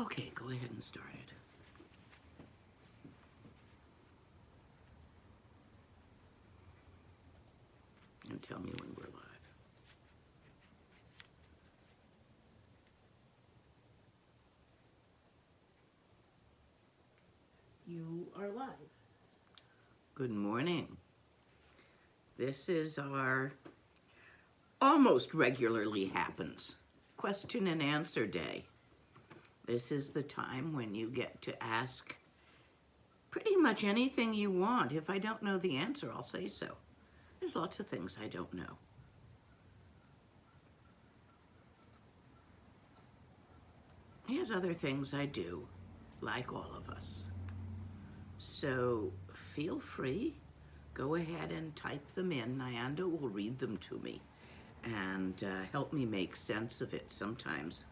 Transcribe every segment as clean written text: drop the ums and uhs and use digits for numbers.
Okay, go ahead and start it. And tell me when we're live. You are live. Good morning. This is our almost regularly happens question and answer day. This is the time when you get to ask pretty much anything you want. If I don't know the answer, I'll say so. There's lots of things I don't know. Here's other things I do, like all of us. So feel free, go ahead and type them in. Nyanda will read them to me and help me make sense of it sometimes.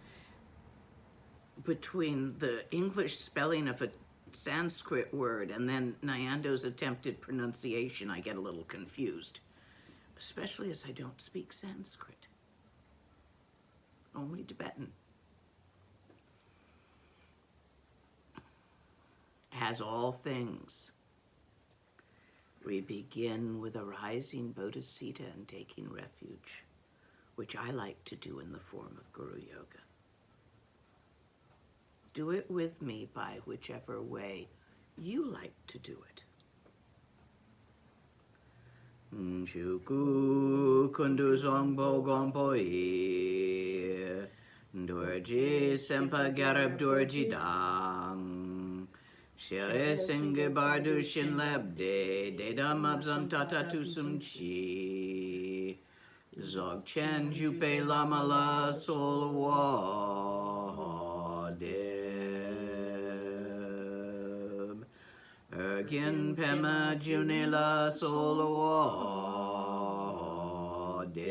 Between the English spelling of a Sanskrit word and then Nyando's attempted pronunciation, I get a little confused, especially as I don't speak Sanskrit, only Tibetan. As all things, we begin with a rising bodhisattva and taking refuge, which I like to do in the form of Guru Yoga. Do it with me by whichever way you like to do it. Shuku kundu zongbo gompo e dorji sempa garab dorji dang shere singe bardu shin lebde dedam abzam tata tusum chi Dzogchen jupe lama la sol wa deb Ergin pema june la sol wa deb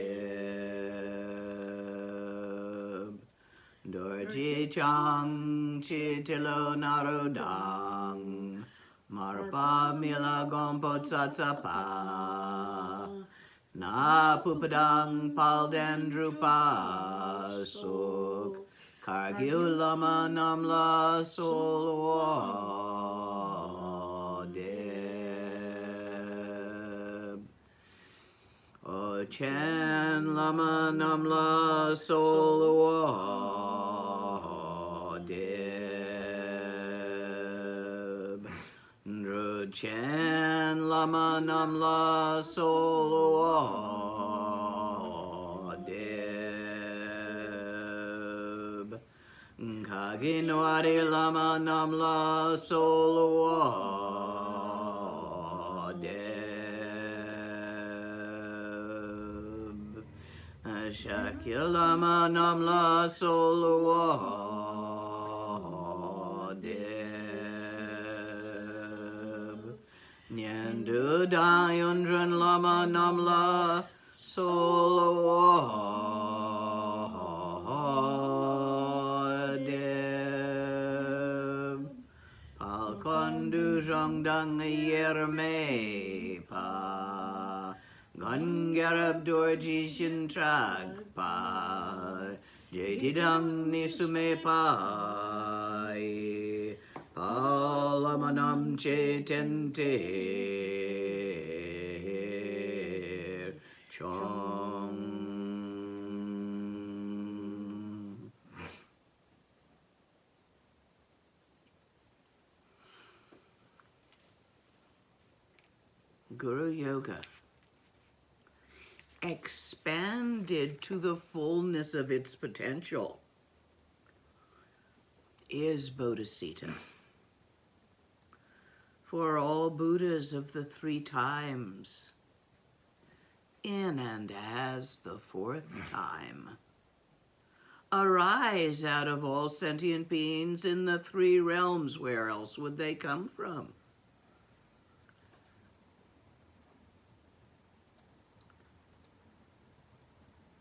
Dorji chang chi tilo narodang Marpa mila gompo tsatsapa Na pupadang palden drupa suk Kargil lama namla solwa deb O chen lama namla solwa deb Dru chen lama namla solwa deb Kaginwari lama namla solwa deb Shakya lama namla solwa deb Nyandu dayundran lama namla solwa deb Palkondu zhongdang yerme pa Gungarab dorji shintrag pa Jetidang nisume pa Palamanam chetente chong. Guru Yoga, expanded to the fullness of its potential, is bodhisattva. For all Buddhas of the three times, in and as the fourth time, arise out of all sentient beings in the three realms. Where else would they come from?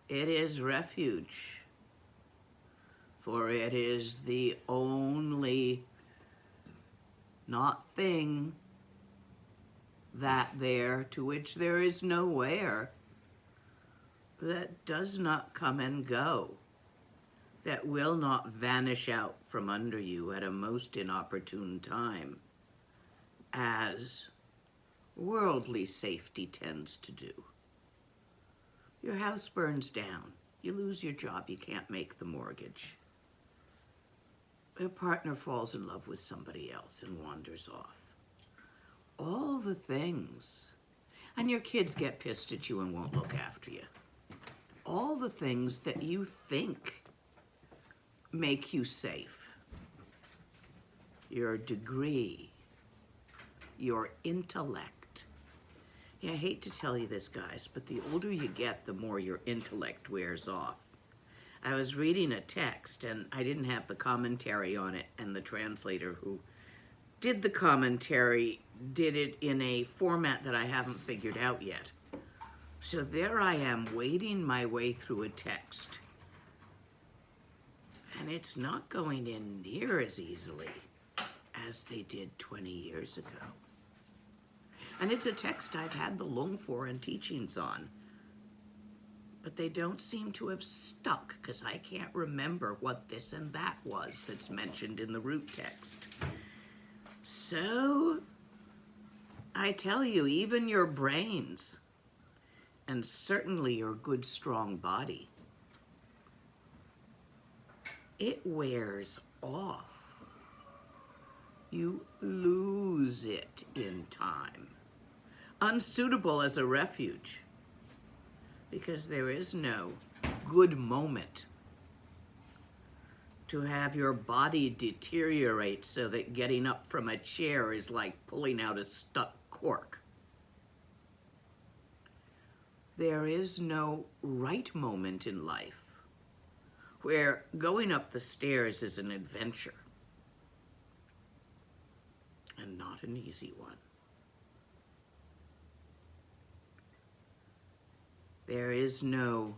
It is refuge, for it is the only not thing that there to which there is no where that does not come and go, that will not vanish out from under you at a most inopportune time, as worldly safety tends to do. Your house burns down. You lose your job. You can't make the mortgage. Your partner falls in love with somebody else and wanders off. All the things. And your kids get pissed at you and won't look after you. All the things that you think make you safe. Your degree, your intellect. Yeah, I hate to tell you this, guys, but the older you get, the more your intellect wears off. I was reading a text, and I didn't have the commentary on it, and the translator who did the commentary did it in a format that I haven't figured out yet. So there I am, wading my way through a text, and it's not going in near as easily as they did 20 years ago. And it's a text I've had the lung for and teachings on, but they don't seem to have stuck because I can't remember what this and that was that's mentioned in the root text. So I tell you, even your brains, and certainly your good, strong body, it wears off. You lose it in time. Unsuitable as a refuge, because there is no good moment to have your body deteriorate so that getting up from a chair is like pulling out a stuck cork. There is no right moment in life where going up the stairs is an adventure, and not an easy one. There is no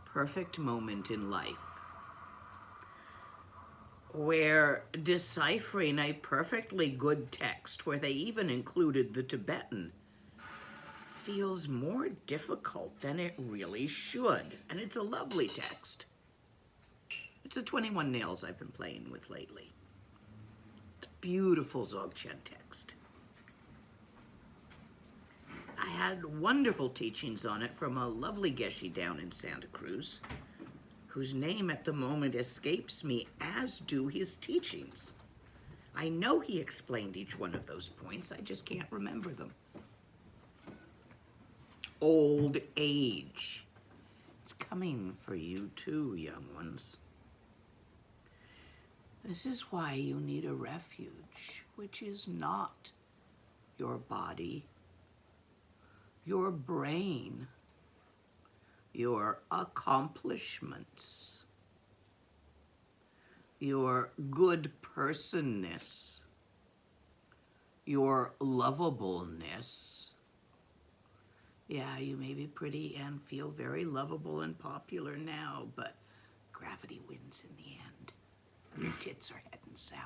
perfect moment in life where deciphering a perfectly good text, where they even included the Tibetan, feels more difficult than it really should. And it's a lovely text. It's the 21 nails I've been playing with lately. It's a beautiful Dzogchen text. I had wonderful teachings on it from a lovely Geshe down in Santa Cruz, whose name at the moment escapes me, as do his teachings. I know he explained each one of those points, I just can't remember them. Old age. It's coming for you too, young ones. This is why you need a refuge, which is not your body, your brain, your accomplishments, your good personness, your lovableness. Yeah, you may be pretty and feel very lovable and popular now, but gravity wins in the end. Your tits are heading south.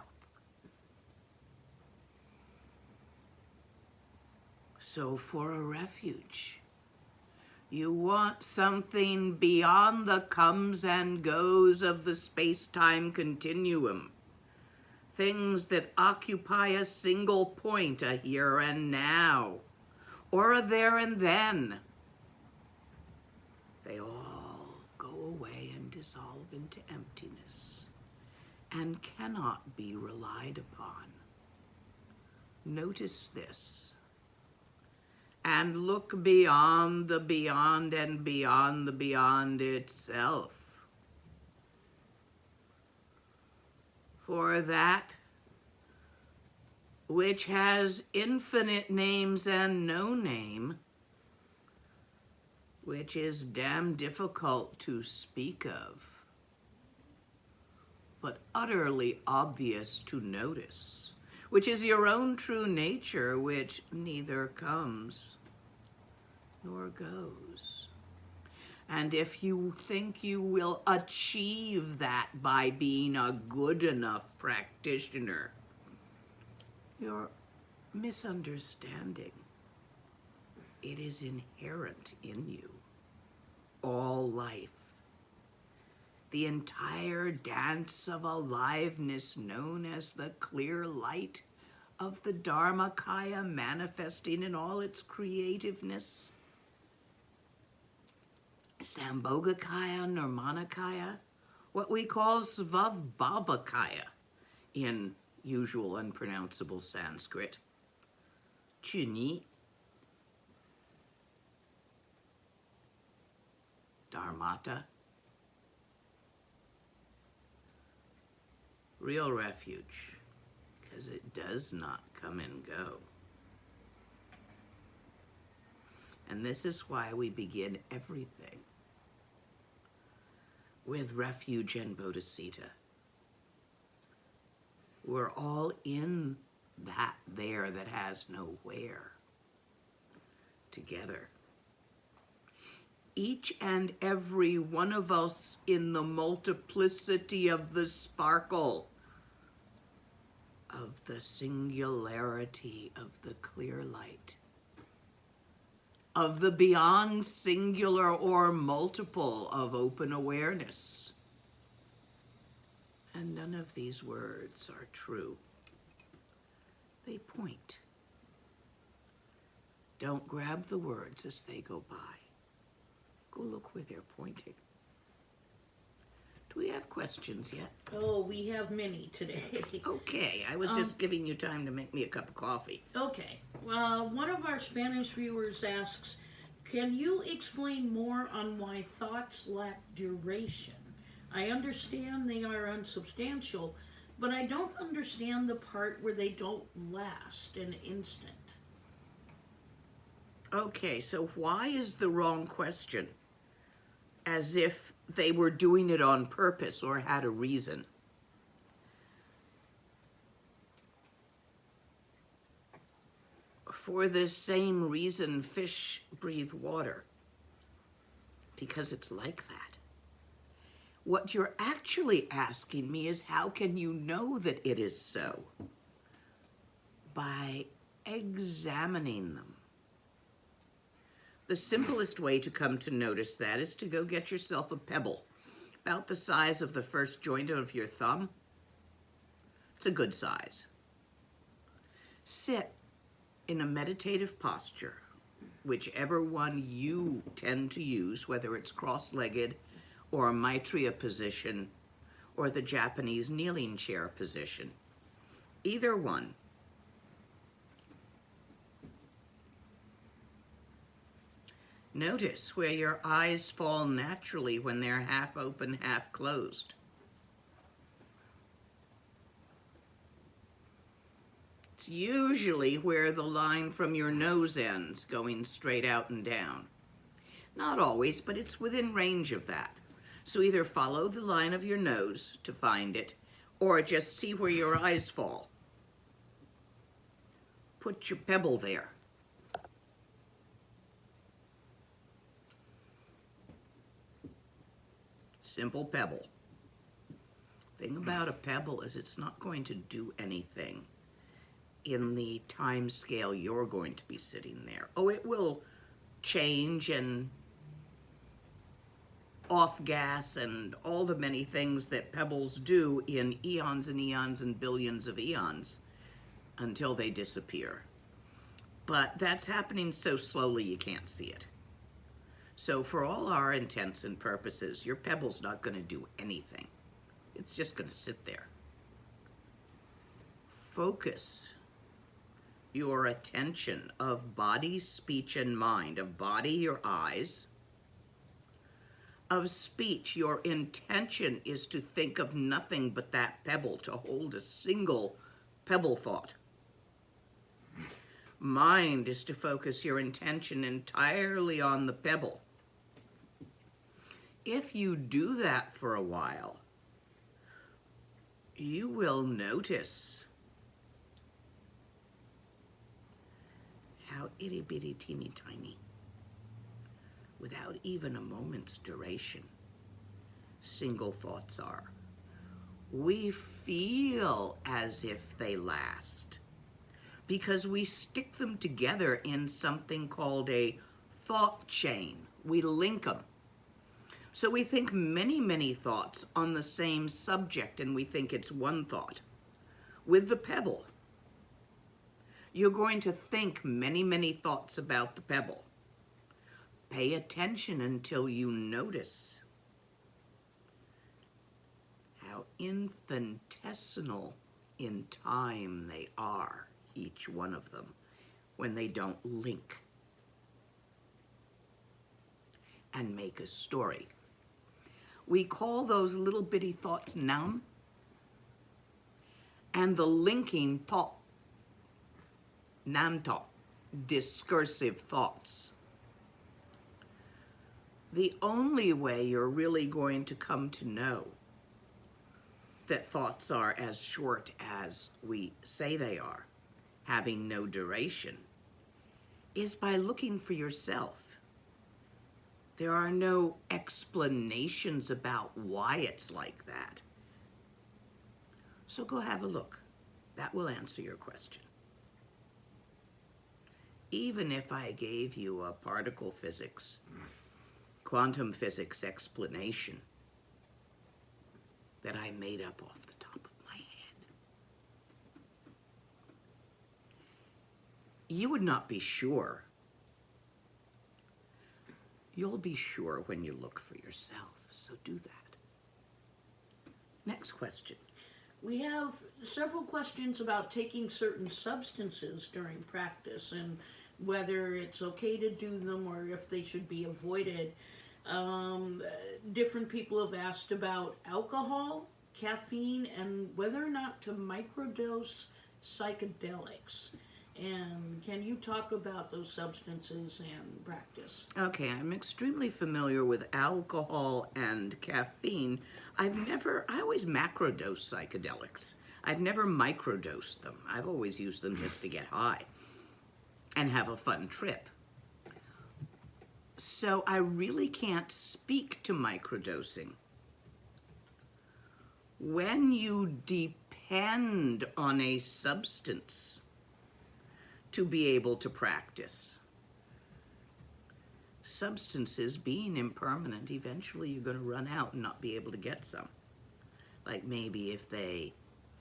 So for a refuge, you want something beyond the comes and goes of the space-time continuum. Things that occupy a single point, a here and now, or a there and then. They all go away and dissolve into emptiness and cannot be relied upon. Notice this. And look beyond the beyond and beyond the beyond itself. For that which has infinite names and no name, which is damn difficult to speak of, but utterly obvious to notice, which is your own true nature, which neither comes nor goes. And if you think you will achieve that by being a good enough practitioner, you're misunderstanding. It is inherent in you, all life. the entire dance of aliveness known as the clear light of the Dharmakaya manifesting in all its creativeness. Sambhogakaya, Nirmanakaya, what we call Svabhavakaya in usual unpronounceable Sanskrit. Chuni, Dharmata, real refuge, because it does not come and go. And this is why we begin everything with refuge and bodhisattva. We're all in that there that has no where, together. Each and every one of us in the multiplicity of the sparkle, of the singularity of the clear light, of the beyond singular or multiple of open awareness. And none of these words are true. They point. Don't grab the words as they go by. Go look where they're pointing. Do we have questions yet? Oh, we have many today. Okay, I was just giving you time to make me a cup of coffee. Okay. Well, one of our Spanish viewers asks, can you explain more on why thoughts lack duration? I understand they are unsubstantial, but I don't understand the part where they don't last an instant. Okay, so why is the wrong question? As if they were doing it on purpose or had a reason. For the same reason fish breathe water, because it's like that. What you're actually asking me is, how can you know that it is so? By examining them. The simplest way to come to notice that is to go get yourself a pebble, about the size of the first joint of your thumb. It's a good size. Sit in a meditative posture, whichever one you tend to use, whether it's cross-legged or a Maitreya position or the Japanese kneeling chair position. Either one. Notice where your eyes fall naturally when they're half open, half closed. It's usually where the line from your nose ends, going straight out and down. Not always, but it's within range of that. So either follow the line of your nose to find it, or just see where your eyes fall. Put your pebble there. Simple pebble. Thing about a pebble is it's not going to do anything in the time scale you're going to be sitting there. Oh, it will change and off gas and all the many things that pebbles do in eons and eons and billions of eons until they disappear. But that's happening so slowly you can't see it. So for all our intents and purposes, your pebble's not going to do anything. It's just going to sit there. Focus your attention of body, speech, and mind. Of body, your eyes. Of speech, your intention is to think of nothing but that pebble, to hold a single pebble thought. Mind is to focus your intention entirely on the pebble. If you do that for a while, you will notice how itty-bitty, teeny-tiny, without even a moment's duration, single thoughts are. We feel as if they last because we stick them together in something called a thought chain. We link them. So we think many, many thoughts on the same subject, and we think it's one thought. With the pebble, you're going to think many, many thoughts about the pebble. Pay attention until you notice how infinitesimal in time they are, each one of them, when they don't link and make a story. We call those little bitty thoughts nam, and the linking thought, nam thought, discursive thoughts. The only way you're really going to come to know that thoughts are as short as we say they are, having no duration, is by looking for yourself. There are no explanations about why it's like that. So go have a look. That will answer your question. Even if I gave you a particle physics, quantum physics explanation that I made up off the top of my head, you would not be sure. You'll be sure when you look for yourself, so do that. Next question. We have several questions about taking certain substances during practice and whether it's okay to do them or if they should be avoided. Different people have asked about alcohol, caffeine, and whether or not to microdose psychedelics. And can you talk about those substances and practice? Okay, I'm extremely familiar with alcohol and caffeine. I always macrodose psychedelics. I've never microdosed them. I've always used them just to get high and have a fun trip. So I really can't speak to microdosing. When you depend on a substance to be able to practice, substances being impermanent, eventually you're going to run out and not be able to get some. Like maybe if they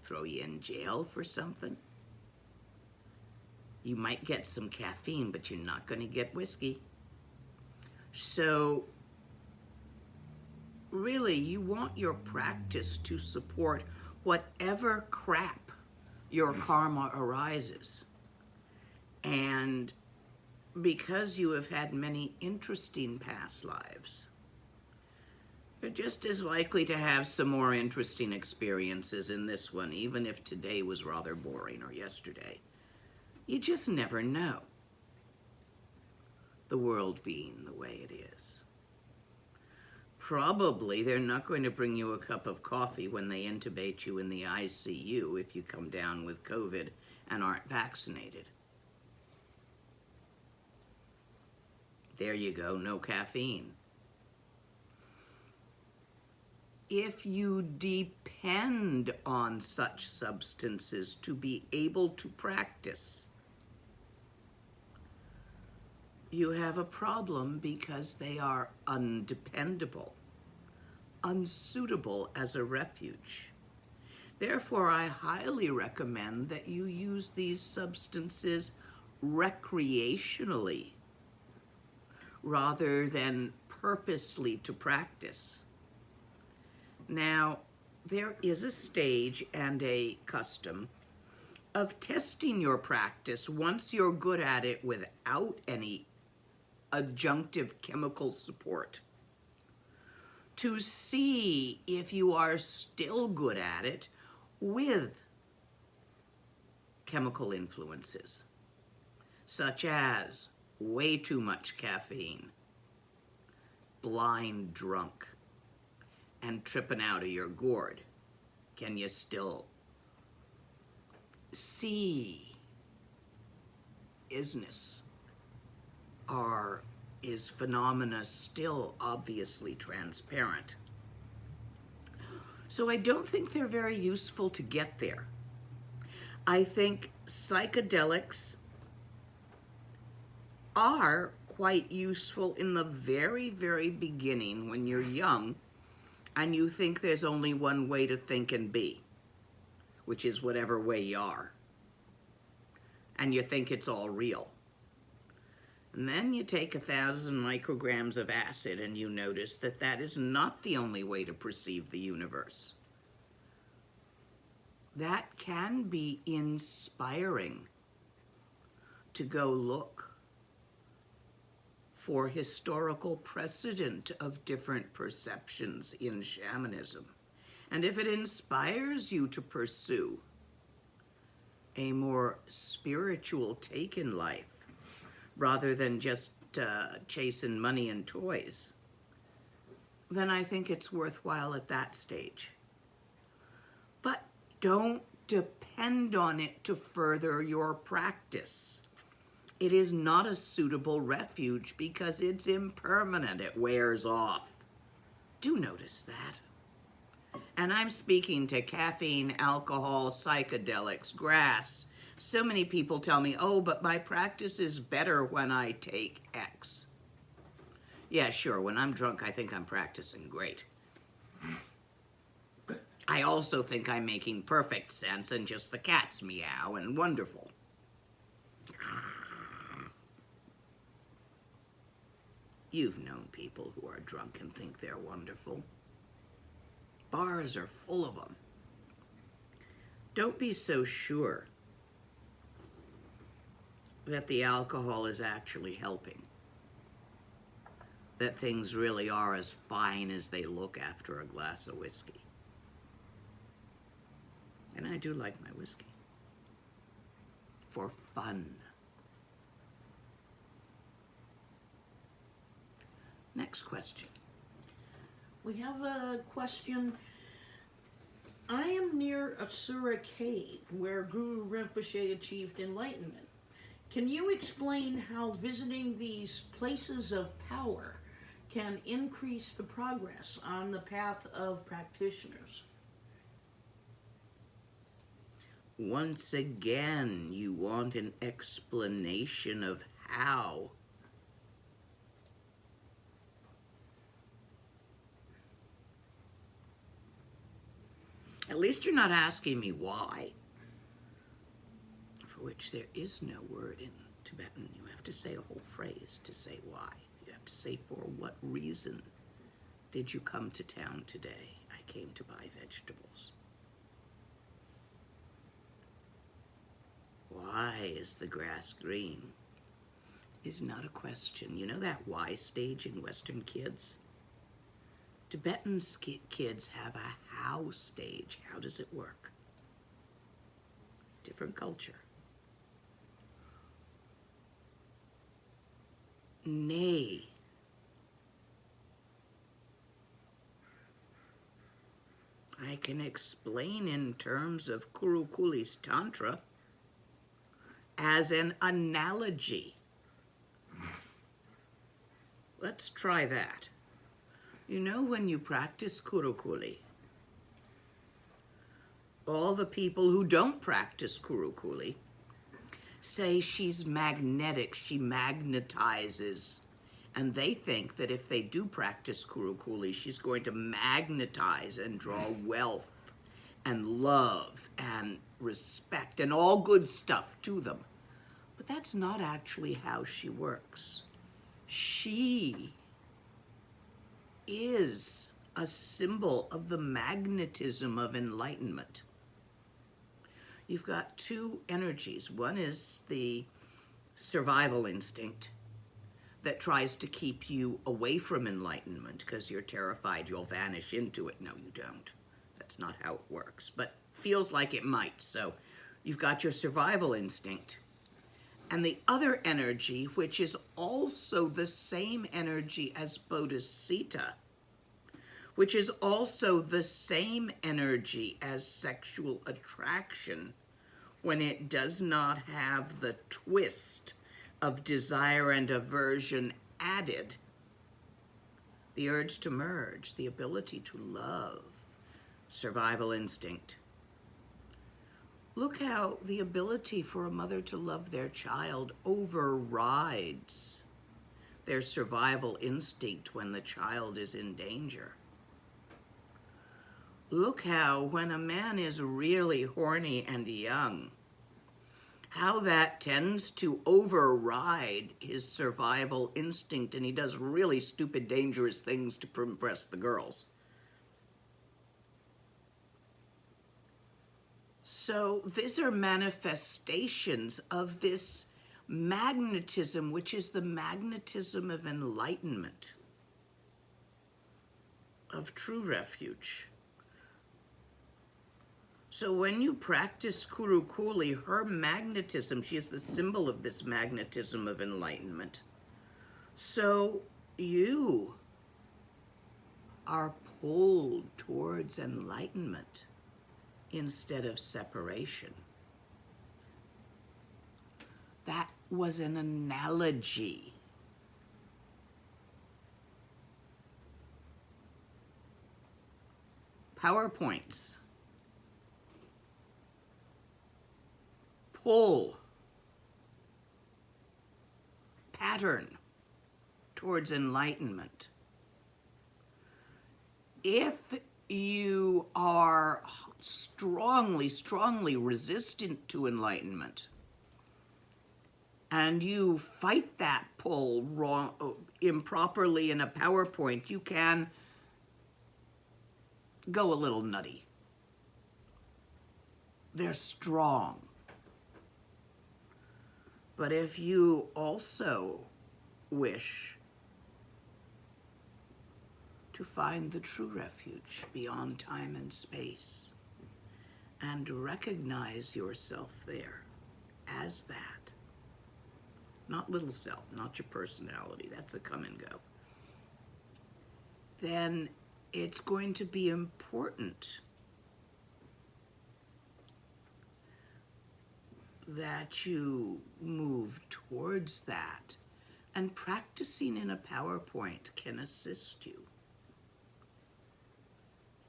throw you in jail for something, you might get some caffeine, but you're not going to get whiskey. So really, you want your practice to support whatever crap your karma arises. And because you have had many interesting past lives, you're just as likely to have some more interesting experiences in this one, even if today was rather boring or yesterday. You just never know. The world being the way it is. Probably they're not going to bring you a cup of coffee when they intubate you in the ICU if you come down with COVID and aren't vaccinated. There you go, no caffeine. If you depend on such substances to be able to practice, you have a problem because they are undependable, unsuitable as a refuge. Therefore, I highly recommend that you use these substances recreationally rather than purposely to practice. Now, there is a stage and a custom of testing your practice once you're good at it without any adjunctive chemical support to see if you are still good at it with chemical influences, such as way too much caffeine, blind drunk, and tripping out of your gourd. Can you still see isness? Or is phenomena still obviously transparent? So I don't think they're very useful to get there. I think psychedelics are quite useful in the very, very beginning when you're young and you think there's only one way to think and be, which is whatever way you are. And you think it's all real. And then you take 1,000 micrograms of acid and you notice that that is not the only way to perceive the universe. That can be inspiring to go look for historical precedent of different perceptions in shamanism. And if it inspires you to pursue a more spiritual take in life, rather than just chasing money and toys, then I think it's worthwhile at that stage. But don't depend on it to further your practice. It is not a suitable refuge because it's impermanent. It wears off. Do notice that. And I'm speaking to caffeine, alcohol, psychedelics, grass. So many people tell me, oh, but my practice is better when I take X. Yeah, sure, when I'm drunk, I think I'm practicing great. I also think I'm making perfect sense and just the cats meow and wonderful. You've known people who are drunk and think they're wonderful. Bars are full of them. Don't be so sure that the alcohol is actually helping, that things really are as fine as they look after a glass of whiskey. And I do like my whiskey. For fun. Next question. We have a question. I am near Asura Cave, where Guru Rinpoche achieved enlightenment. Can you explain how visiting these places of power can increase the progress on the path of practitioners? Once again, you want an explanation of how. At least you're not asking me why, for which there is no word in Tibetan. You have to say a whole phrase to say why. You have to say, for what reason did you come to town today? I came to buy vegetables. Why is the grass green? Is not a question. You know that why stage in Western kids? Tibetan kids have a how stage. How does it work? Different culture. Nay. I can explain in terms of Kurukuli's Tantra as an analogy. Let's try that. You know, when you practice Kurukuli, all the people who don't practice Kurukuli say she's magnetic, she magnetizes, and they think that if they do practice Kurukuli, she's going to magnetize and draw wealth and love and respect and all good stuff to them. But that's not actually how she works. She is a symbol of the magnetism of enlightenment. You've got two energies. One is the survival instinct that tries to keep you away from enlightenment because you're terrified you'll vanish into it. No, you don't. That's not how it works, but feels like it might. So you've got your survival instinct. And the other energy, which is also the same energy as Bodhisattva, which is also the same energy as sexual attraction when it does not have the twist of desire and aversion added. The urge to merge, the ability to love, survival instinct. Look how the ability for a mother to love their child overrides their survival instinct when the child is in danger. Look how, when a man is really horny and young, how that tends to override his survival instinct, and he does really stupid, dangerous things to impress the girls. So these are manifestations of this magnetism, which is the magnetism of enlightenment, of true refuge. So when you practice Kurukuli, her magnetism, she is the symbol of this magnetism of enlightenment. So you are pulled towards enlightenment instead of separation. That was an analogy. PowerPoints. Pull. Pattern towards enlightenment. If you are strongly resistant to enlightenment, and you fight that pull wrong, improperly in a PowerPoint, you can go a little nutty. They're strong. But if you also wish to find the true refuge beyond time and space, and recognize yourself there as that, not little self, not your personality, that's a come and go, then it's going to be important that you move towards that, and practicing in a PowerPoint can assist you.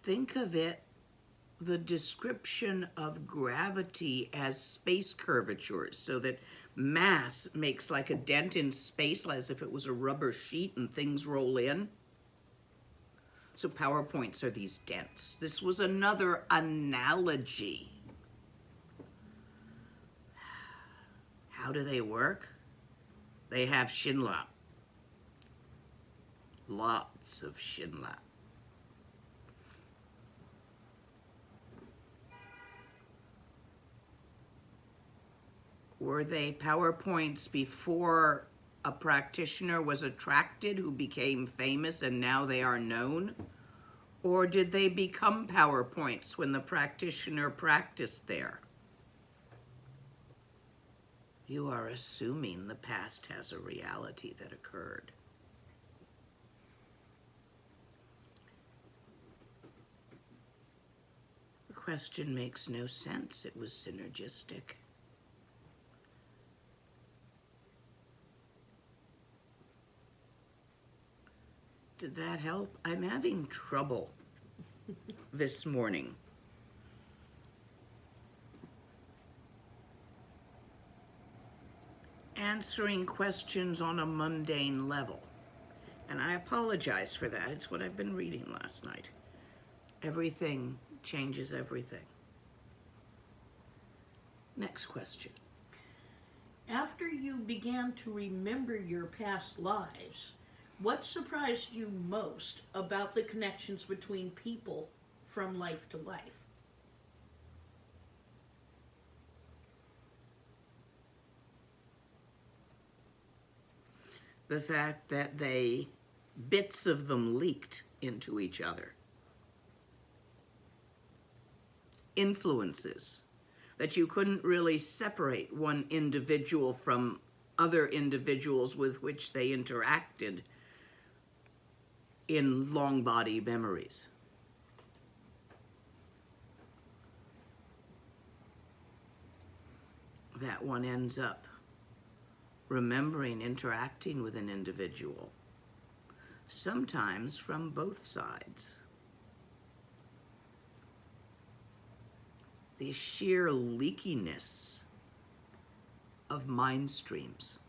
Think of it, the description of gravity, as space curvatures, so that mass makes like a dent in space as if it was a rubber sheet and things roll in. So PowerPoints are these dents. This was another analogy. How do they work? They have Shinla. Lots of Shinla. Were they PowerPoints before a practitioner was attracted who became famous and now they are known? Or did they become PowerPoints when the practitioner practiced there? You are assuming the past has a reality that occurred. The question makes no sense. It was synergistic. Did that help? I'm having trouble this morning. Answering questions on a mundane level. And I apologize for that. It's what I've been reading last night. Everything changes everything. Next question. After you began to remember your past lives, what surprised you most about the connections between people from life to life? The fact that bits of them leaked into each other. Influences, that you couldn't really separate one individual from other individuals with which they interacted in long body memories. That one ends up remembering interacting with an individual, sometimes from both sides. The sheer leakiness of mind streams.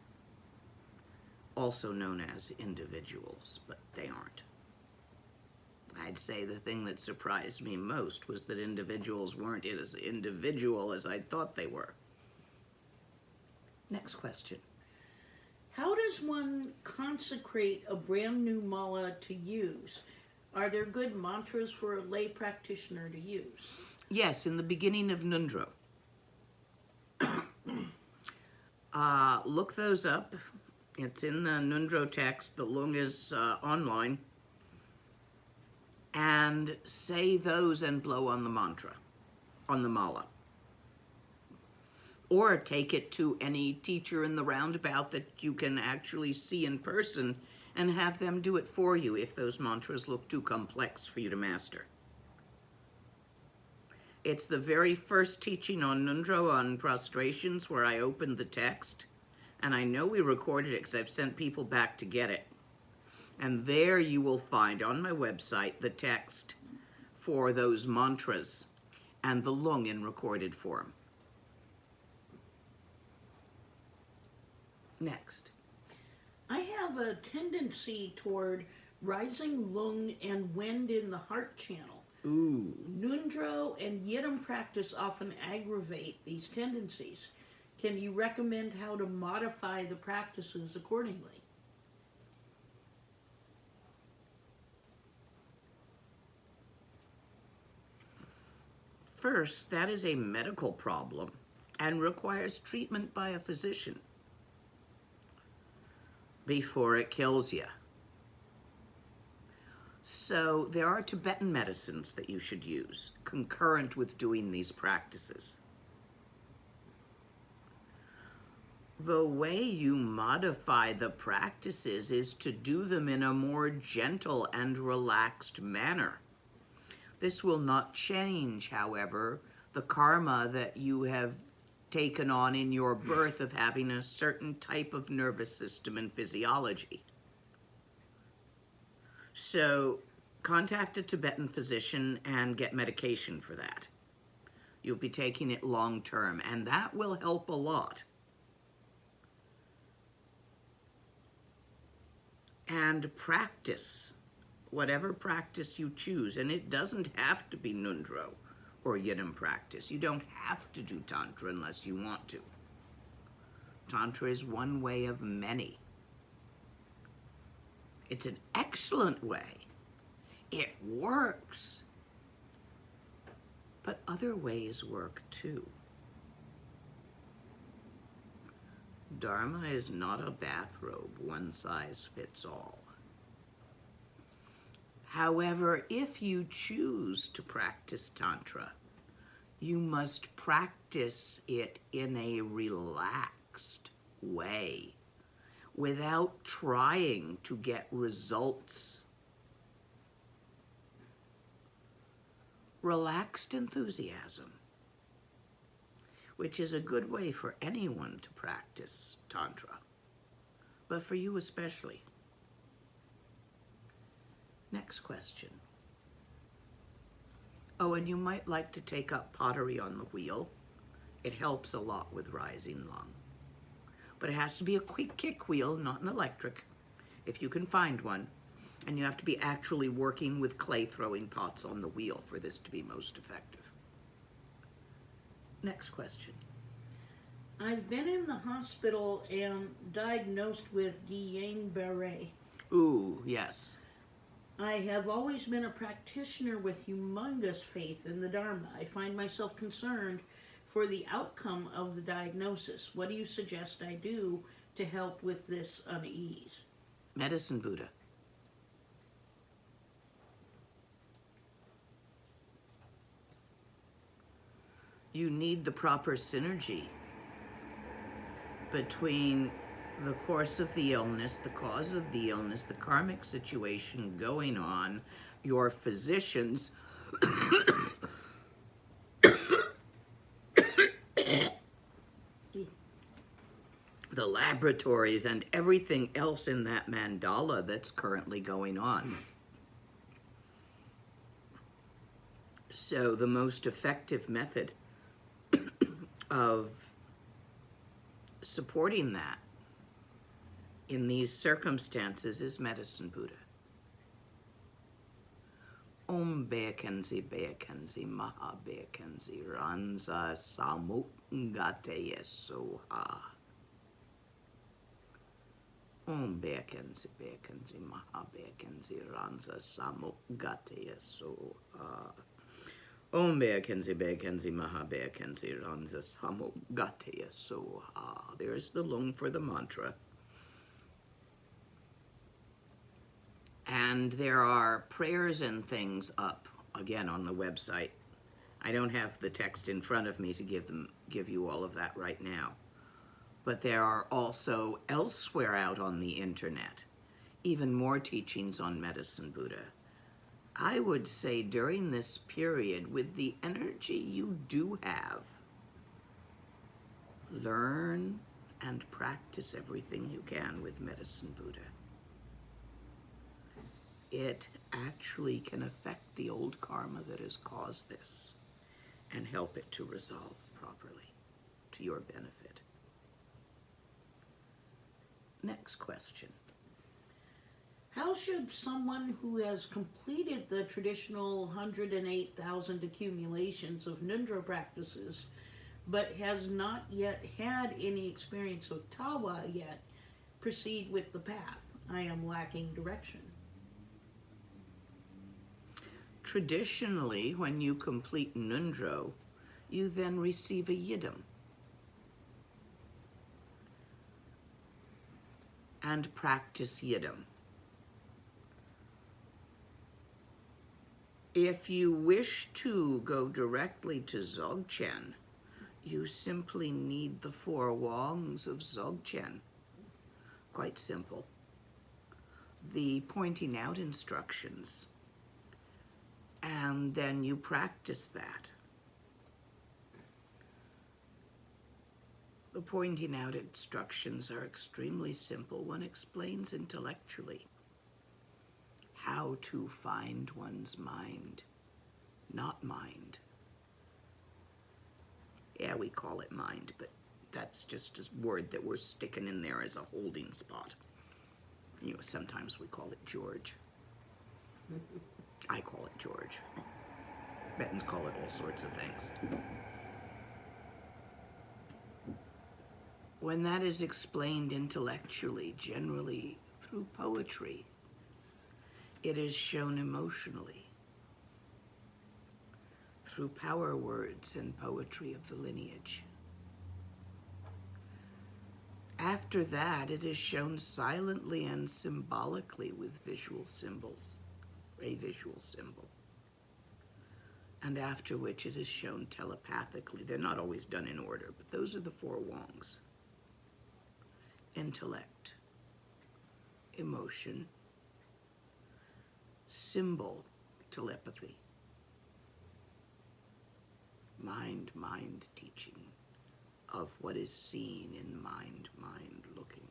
also known as individuals, but they aren't. I'd say the thing that surprised me most was that individuals weren't as individual as I thought they were. Next question. How does one consecrate a brand new mala to use? Are there good mantras for a lay practitioner to use? Yes, in the beginning of Nundro. Look those up. It's in the Nundro text. The Lung is online. And say those and blow on the mantra, on the mala. Or take it to any teacher in the roundabout that you can actually see in person and have them do it for you if those mantras look too complex for you to master. It's the very first teaching on Nundro on prostrations where I opened the text, and I know we recorded it because I've sent people back to get it. And there you will find on my website the text for those mantras and the Lung in recorded form. Next. I have a tendency toward rising lung and wind in the heart channel. Ooh. Nundro and Yidam practice often aggravate these tendencies. Can you recommend how to modify the practices accordingly? First, that is a medical problem and requires treatment by a physician before it kills you. So there are Tibetan medicines that you should use concurrent with doing these practices. The way you modify the practices is to do them in a more gentle and relaxed manner. This will not change, however, the karma that you have taken on in your birth of having a certain type of nervous system and physiology. So contact a Tibetan physician and get medication for that. You'll be taking it long term, and that will help a lot. And practice, whatever practice you choose, and it doesn't have to be Nundro or Yidam practice. You don't have to do Tantra unless you want to. Tantra is one way of many. It's an excellent way. It works. But other ways work too. Dharma is not a bathrobe, one size fits all. However, if you choose to practice Tantra, you must practice it in a relaxed way without trying to get results. Relaxed enthusiasm, which is a good way for anyone to practice Tantra, but for you especially. Next question. Oh, and you might like to take up pottery on the wheel. It helps a lot with rising lung. But it has to be a quick kick wheel, not an electric, if you can find one. And you have to be actually working with clay throwing pots on the wheel for this to be most effective. Next question. I've been in the hospital and diagnosed with Guillain-Barré. Ooh, yes. I have always been a practitioner with humongous faith in the Dharma. I find myself concerned for the outcome of the diagnosis. What do you suggest I do to help with this unease? Medicine Buddha. You need the proper synergy between the course of the illness, the cause of the illness, the karmic situation going on, your physicians, the laboratories, and everything else in that mandala that's currently going on. So the most effective method of supporting that in these circumstances is Medicine Buddha. Om Beakenzi Beakenzi Maha Beakenzi Ranza Samukgate Yesoha. Om Beakenzi Beakenzi Maha Beakenzi Ranza Samukgate Yesoha. Om Beakenzi Beakenzi Maha Beakenzi Ranza Samukgate Yesoha. There's the lung for the mantra. And there are prayers and things up, again, on the website. I don't have the text in front of me to give you all of that right now. But there are also elsewhere out on the internet, even more teachings on Medicine Buddha. I would say during this period, with the energy you do have, learn and practice everything you can with Medicine Buddha. It actually can affect the old karma that has caused this and help it to resolve properly to your benefit. Next question. How should someone who has completed the traditional 108,000 accumulations of Nundro practices but has not yet had any experience of Tawa yet proceed with the path? I am lacking direction. Traditionally, when you complete Nundro, you then receive a yidam and practice yidam. If you wish to go directly to Dzogchen, you simply need the 4 wongs of Dzogchen. Quite simple. The pointing out instructions. And then you practice that. The pointing out instructions are extremely simple. One explains intellectually how to find one's mind, not mind. Yeah, we call it mind, but that's just a word that we're sticking in there as a holding spot. You know, sometimes we call it George. I call it George. Tibetans call it all sorts of things. When that is explained intellectually, generally through poetry, it is shown emotionally through power words and poetry of the lineage. After that, it is shown silently and symbolically with visual symbols, a visual symbol. And after which it is shown telepathically. They're not always done in order, but those are the 4 wongs. Intellect, emotion, symbol, telepathy, mind teaching of what is seen in mind looking.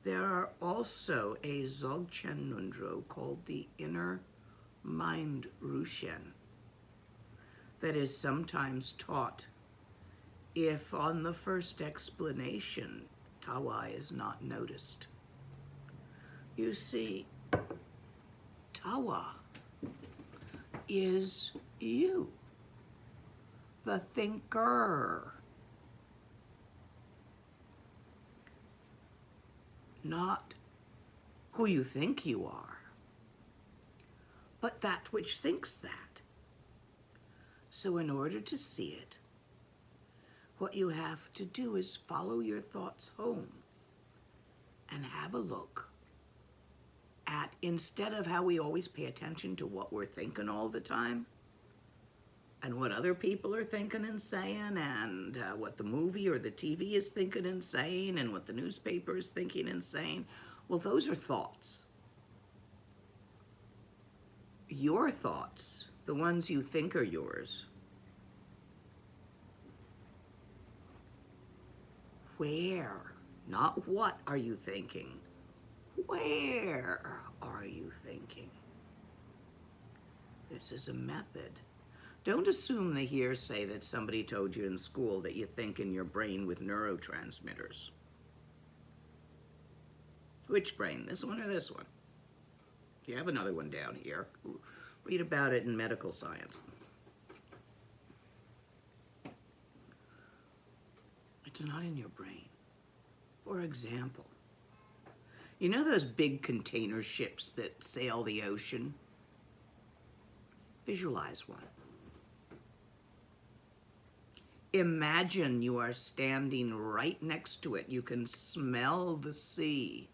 There are also a Dzogchen Nundro called the Inner Mind Rushen that is sometimes taught if on the first explanation Tawa is not noticed. You see, Tawa is you, the thinker, not who you think you are, but that which thinks that. So in order to see it, what you have to do is follow your thoughts home and have a look at, instead of how we always pay attention to what we're thinking all the time and what other people are thinking and saying and what the movie or the TV is thinking and saying and what the newspaper is thinking and saying. Well, those are thoughts. Your thoughts, the ones you think are yours, where, not what are you thinking, where are you thinking? This is a method. Don't assume the hearsay that somebody told you in school that you think in your brain with neurotransmitters. Which brain? This one or this one? You have another one down here. Read about it in medical science. It's not in your brain. For example, you know those big container ships that sail the ocean? Visualize one. Imagine you are standing right next to it. You can smell the sea.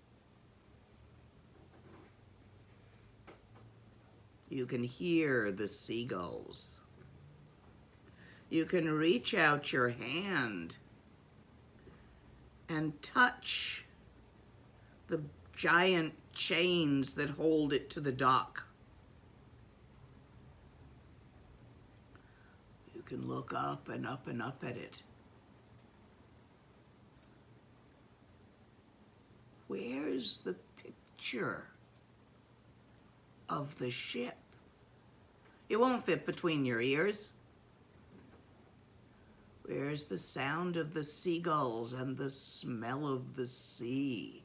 You can hear the seagulls. You can reach out your hand and touch the giant chains that hold it to the dock. You can look up and up and up at it. Where's the picture of the ship? It won't fit between your ears. Where's the sound of the seagulls and the smell of the sea?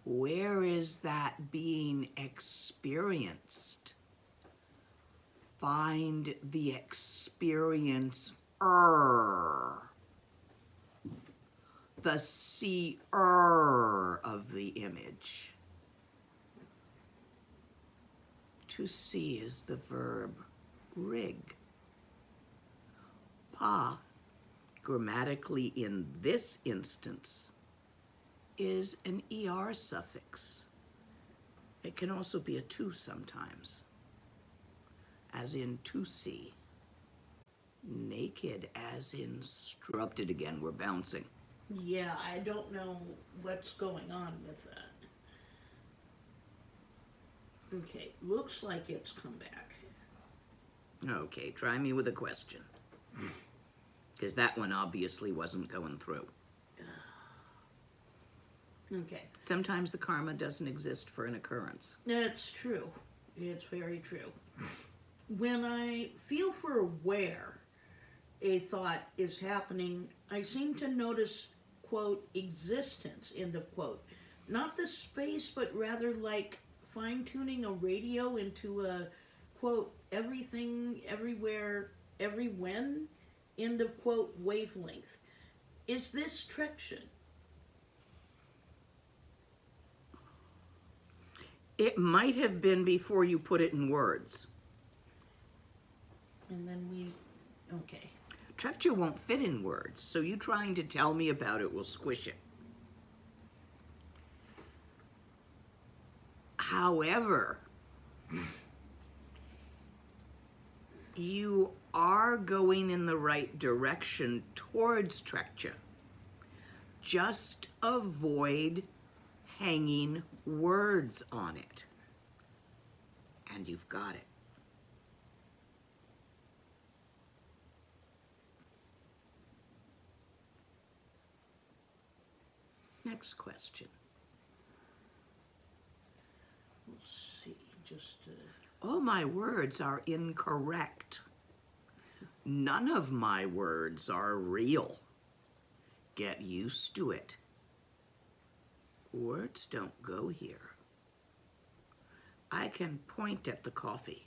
Where is that being experienced? Find the experiencer, the seer of the image. To see is the verb rig. Pa, grammatically in this instance, is an er suffix. It can also be a to sometimes, as in to see. Naked as in disrupted again, we're bouncing. Yeah, I don't know what's going on with that. Okay, looks like it's come back. Okay, try me with a question. Because that one obviously wasn't going through. Okay. Sometimes the karma doesn't exist for an occurrence. That's true. It's very true. When I feel for where a thought is happening, I seem to notice, quote, existence, end of quote. Not the space, but rather like fine-tuning a radio into a, quote, everything, everywhere, every when, end of quote, wavelength. Is this traction? It might have been before you put it in words. And then we, okay. Structure won't fit in words, so you trying to tell me about it will squish it. However, you are going in the right direction towards structure. Just avoid hanging words on it. And you've got it. Next question. Let's see, just... All my words are incorrect. None of my words are real. Get used to it. Words don't go here. I can point at the coffee.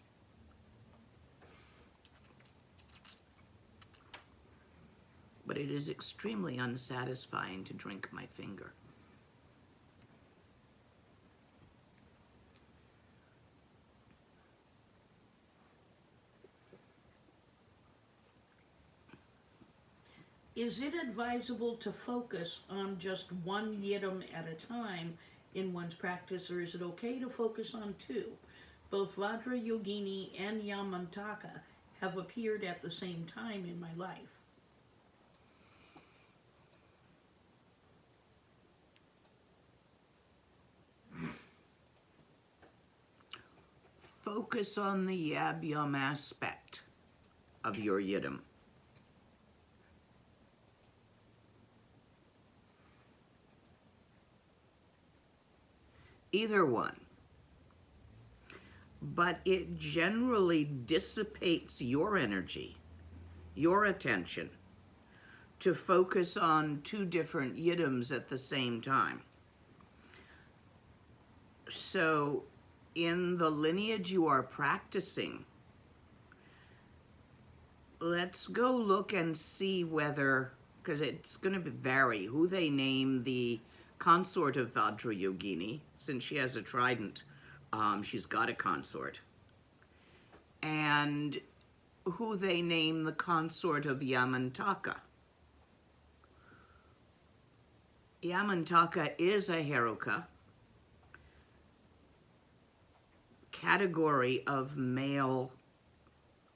But it is extremely unsatisfying to drink my finger. Is it advisable to focus on just one yidam at a time in one's practice, or is it okay to focus on two? Both Vajra Yogini and Yamantaka have appeared at the same time in my life. Focus on the yab-yum aspect of your yidam. Either one. But it generally dissipates your energy, your attention, to focus on two different yidams at the same time. So in the lineage you are practicing, let's go look and see whether, because it's going to vary, who they name the consort of Vajrayogini. Since she has a trident, she's got a consort. And who they name the consort of Yamantaka. Yamantaka is a Heruka, category of male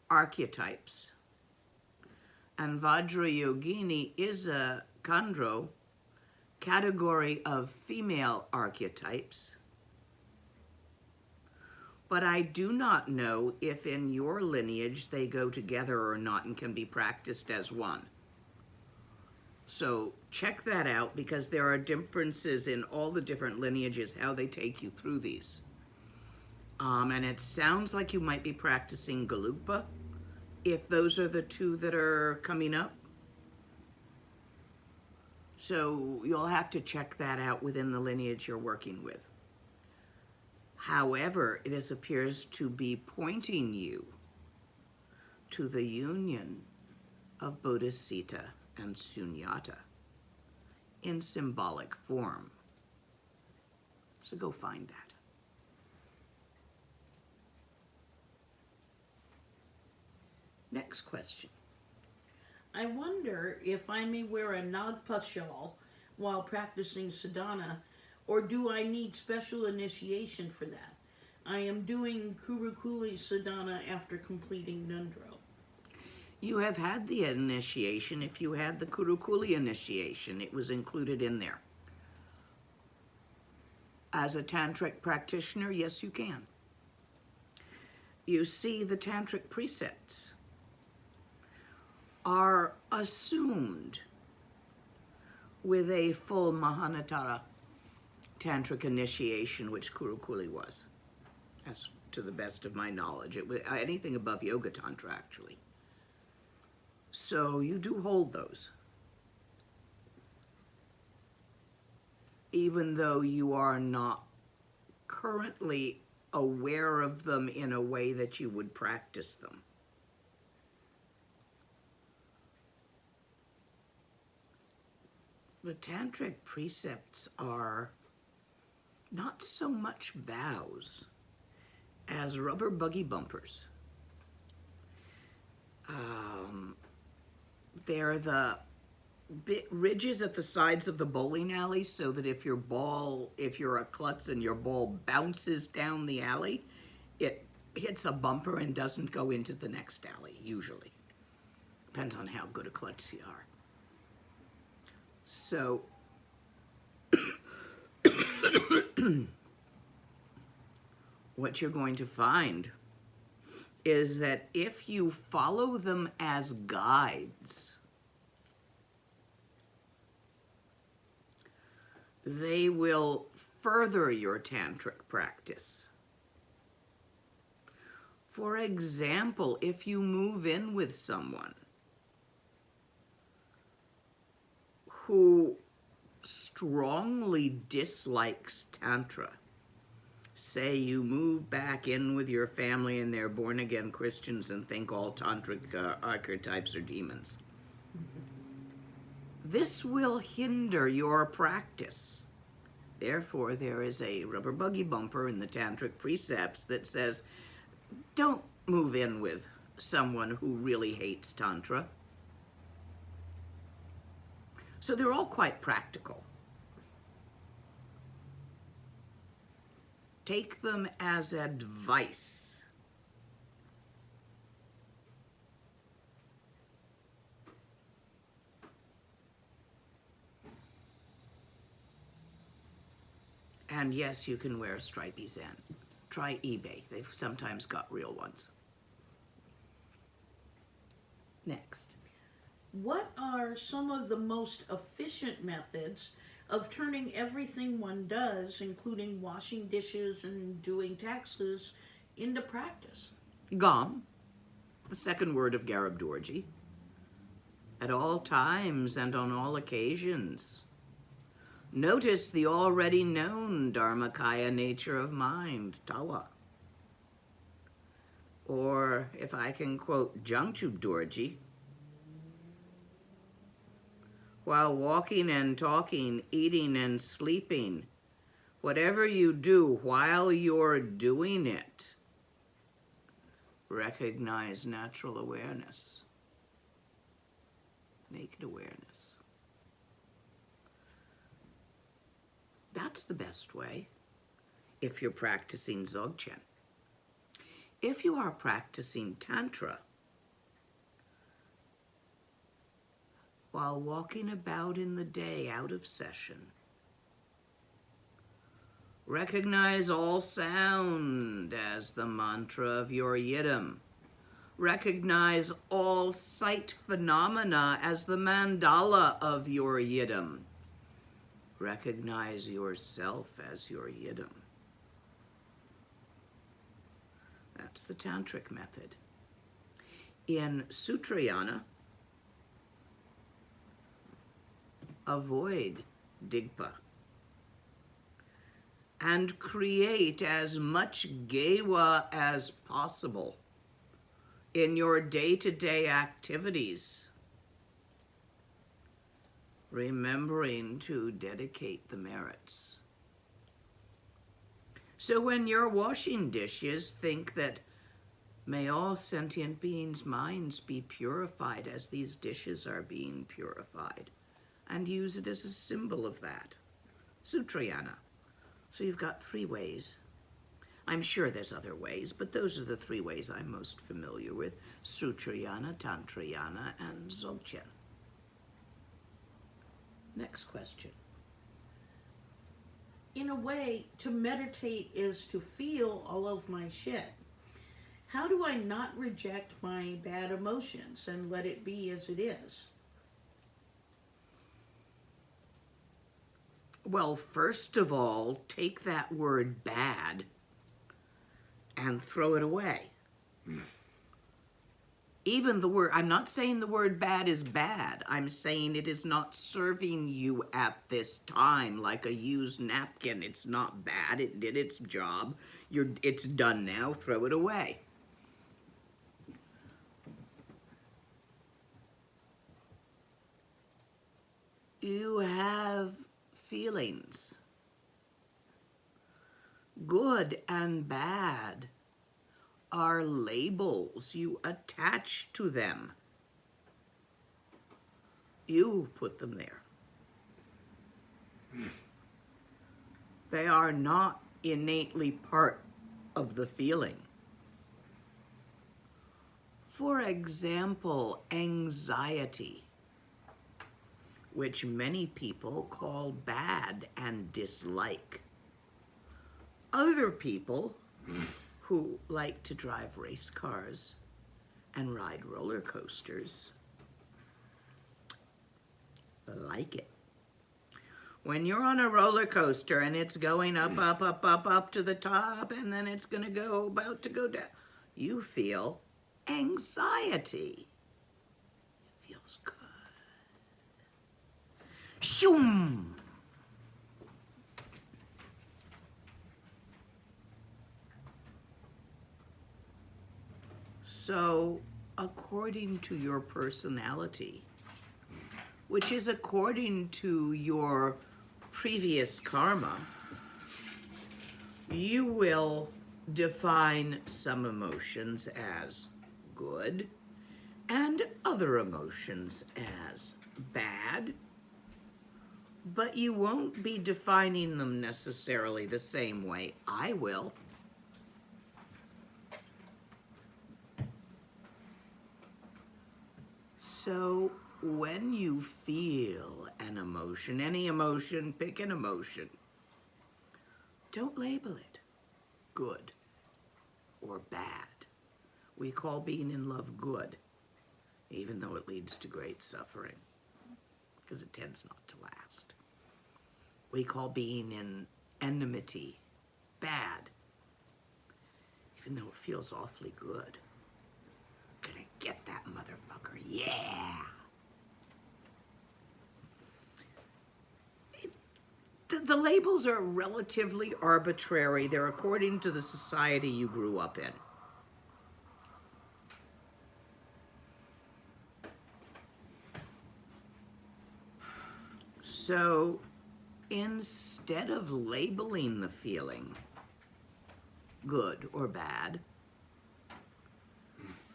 archetypes. And Vajrayogini is a Khandro, category of female archetypes. But I do not know if in your lineage they go together or not and can be practiced as one. So check that out, because there are differences in all the different lineages, how they take you through these. And it sounds like you might be practicing Gelugpa, if those are the two that are coming up. So you'll have to check that out within the lineage you're working with. However, it appears to be pointing you to the union of Bodhisattva and Sunyata in symbolic form. So go find that. Next question. I wonder if I may wear a Nagpa shawl while practicing sadhana, or do I need special initiation for that? I am doing Kurukuli sadhana after completing Nundro. You have had the initiation. If you had the Kurukuli initiation, it was included in there. As a tantric practitioner, yes, you can. You see, the tantric precepts are assumed with a full Mahanatara tantric initiation, which Kurukuli was, as to the best of my knowledge. It was anything above Yoga Tantra, actually. So you do hold those, even though you are not currently aware of them in a way that you would practice them. The tantric precepts are not so much vows as rubber buggy bumpers. They're the ridges at the sides of the bowling alley, so that if you're a klutz and your ball bounces down the alley, it hits a bumper and doesn't go into the next alley, usually. Depends on how good a klutz you are. So, what you're going to find is that if you follow them as guides, they will further your tantric practice. For example, if you move in with someone who strongly dislikes Tantra, say you move back in with your family and they're born-again Christians and think all tantric archetypes are demons, this will hinder your practice. Therefore, there is a rubber buggy bumper in the tantric precepts that says, don't move in with someone who really hates Tantra. So they're all quite practical. Take them as advice. And yes, you can wear a stripy Zen. Try eBay. They've sometimes got real ones. Next. What are some of the most efficient methods of turning everything one does, including washing dishes and doing taxes, into practice? Gom, the second word of Garib Dorji. at all times and on all occasions. Notice the already known Dharmakaya nature of mind, Tawa. Or, if I can quote Jangchu Dorji, while walking and talking, eating and sleeping, whatever you do while you're doing it, recognize natural awareness, naked awareness. That's the best way if you're practicing Dzogchen. If you are practicing Tantra, while walking about in the day out of session, recognize all sound as the mantra of your yidam. Recognize all sight phenomena as the mandala of your yidam. Recognize yourself as your yidam. That's the tantric method. In Sutrayana, avoid Rigpa and create as much gewa as possible in your day-to-day activities, remembering to dedicate the merits. So when you're washing dishes, think that may all sentient beings' minds be purified as these dishes are being purified, and use it as a symbol of that. Sutrayana. So you've got 3 ways. I'm sure there's other ways, but those are the 3 ways I'm most familiar with: Sutrayana, Tantrayana, and Dzogchen. Next question. In a way, to meditate is to feel all of my shit. How do I not reject my bad emotions and let it be as it is? Well, first of all, take that word bad and throw it away. Even the word, I'm not saying the word bad is bad. I'm saying it is not serving you at this time, like a used napkin. It's not bad. It did its job. It's done now. Throw it away. You have feelings, good and bad, are labels you attach to them. You put them there. They are not innately part of the feeling. For example, anxiety, which many people call bad and dislike. Other people who like to drive race cars and ride roller coasters like it. When you're on a roller coaster and it's going up, up, up, up, up to the top, and then it's going to go, about to go down, you feel anxiety. It feels good. Shoom! So, according to your personality, which is according to your previous karma, you will define some emotions as good and other emotions as bad, but you won't be defining them necessarily the same way I will. So when you feel an emotion, any emotion, pick an emotion, don't label it good or bad. We call being in love good, even though it leads to great suffering, because it tends not to last. We call being in enmity bad, even though it feels awfully good. Gonna get that motherfucker, yeah! The labels are relatively arbitrary. They're according to the society you grew up in. So instead of labeling the feeling, good or bad,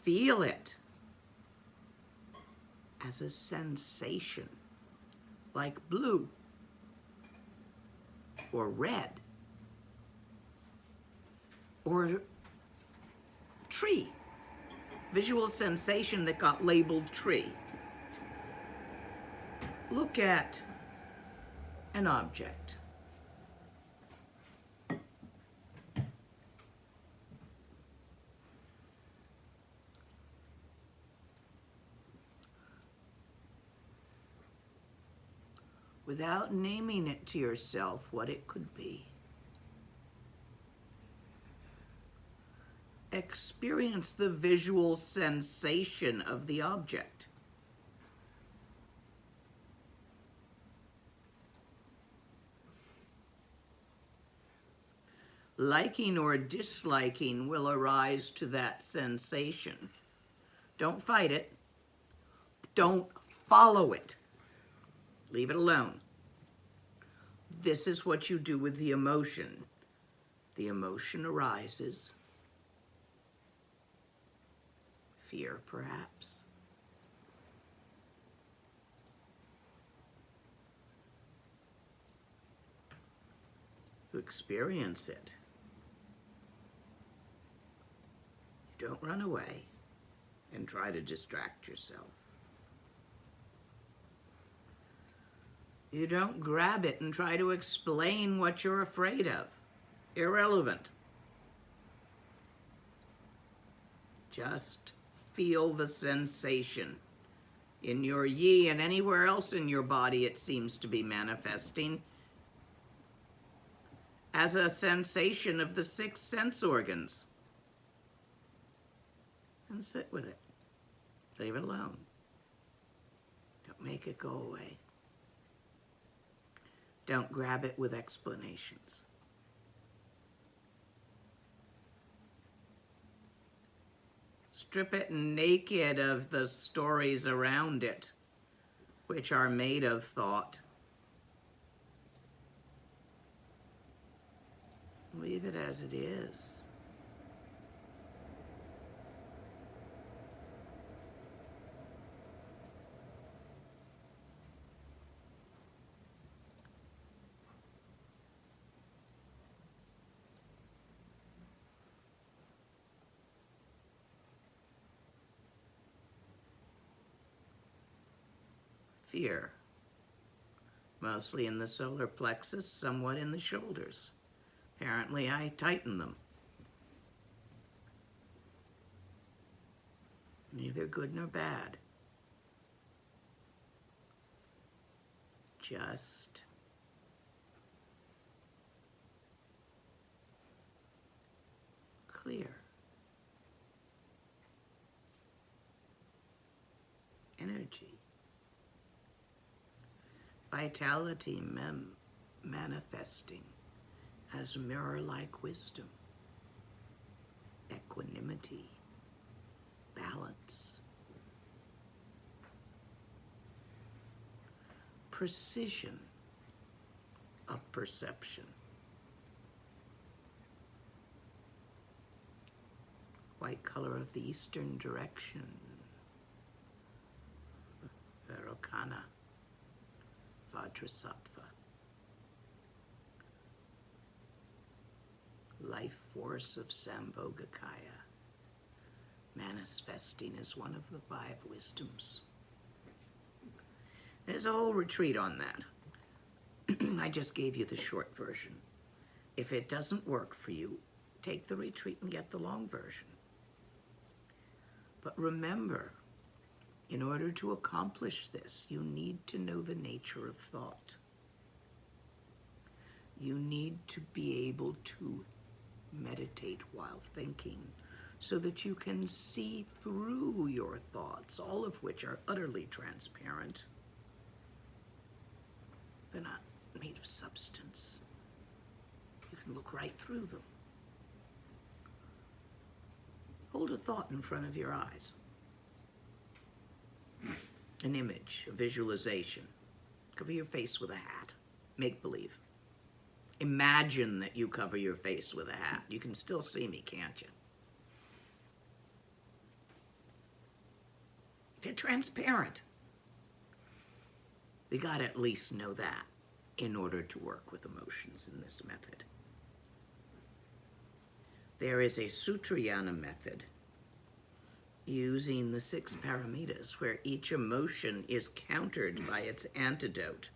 feel it as a sensation, like blue or red or tree, visual sensation that got labeled tree. Look at an object. Without naming it to yourself what it could be. Experience the visual sensation of the object. Liking or disliking will arise to that sensation. Don't fight it. Don't follow it. Leave it alone. This is what you do with the emotion. The emotion arises. Fear, perhaps. To experience it. You don't run away and try to distract yourself. You don't grab it and try to explain what you're afraid of. Irrelevant. Just feel the sensation. In your yi and anywhere else in your body it seems to be manifesting as a sensation of the 6 sense organs. And sit with it. Leave it alone. Don't make it go away. Don't grab it with explanations. Strip it naked of the stories around it, which are made of thought. Leave it as it is. Fear, mostly in the solar plexus, somewhat in the shoulders. Apparently, I tighten them. Neither good nor bad. Just clear. Energy. Vitality manifesting as mirror-like wisdom, equanimity, balance, precision of perception, white color of the eastern direction, Varokana, Vajrasattva. Life force of Sambhogakaya, manifesting as one of the 5 wisdoms. There's a whole retreat on that. I just gave you the short version. If it doesn't work for you, take the retreat and get the long version. But remember, in order to accomplish this, you need to know the nature of thought. You need to be able to meditate while thinking so that you can see through your thoughts, all of which are utterly transparent. made of substance. You can look right through them. Hold a thought in front of your eyes. An image, a visualization. Cover your face with a hat. Make believe. Imagine that you cover your face with a hat. You can still see me, can't you? They're transparent. We gotta at least know that in order to work with emotions in this method. There is a Sunyata method using the 6 paramitas where each emotion is countered by its antidote.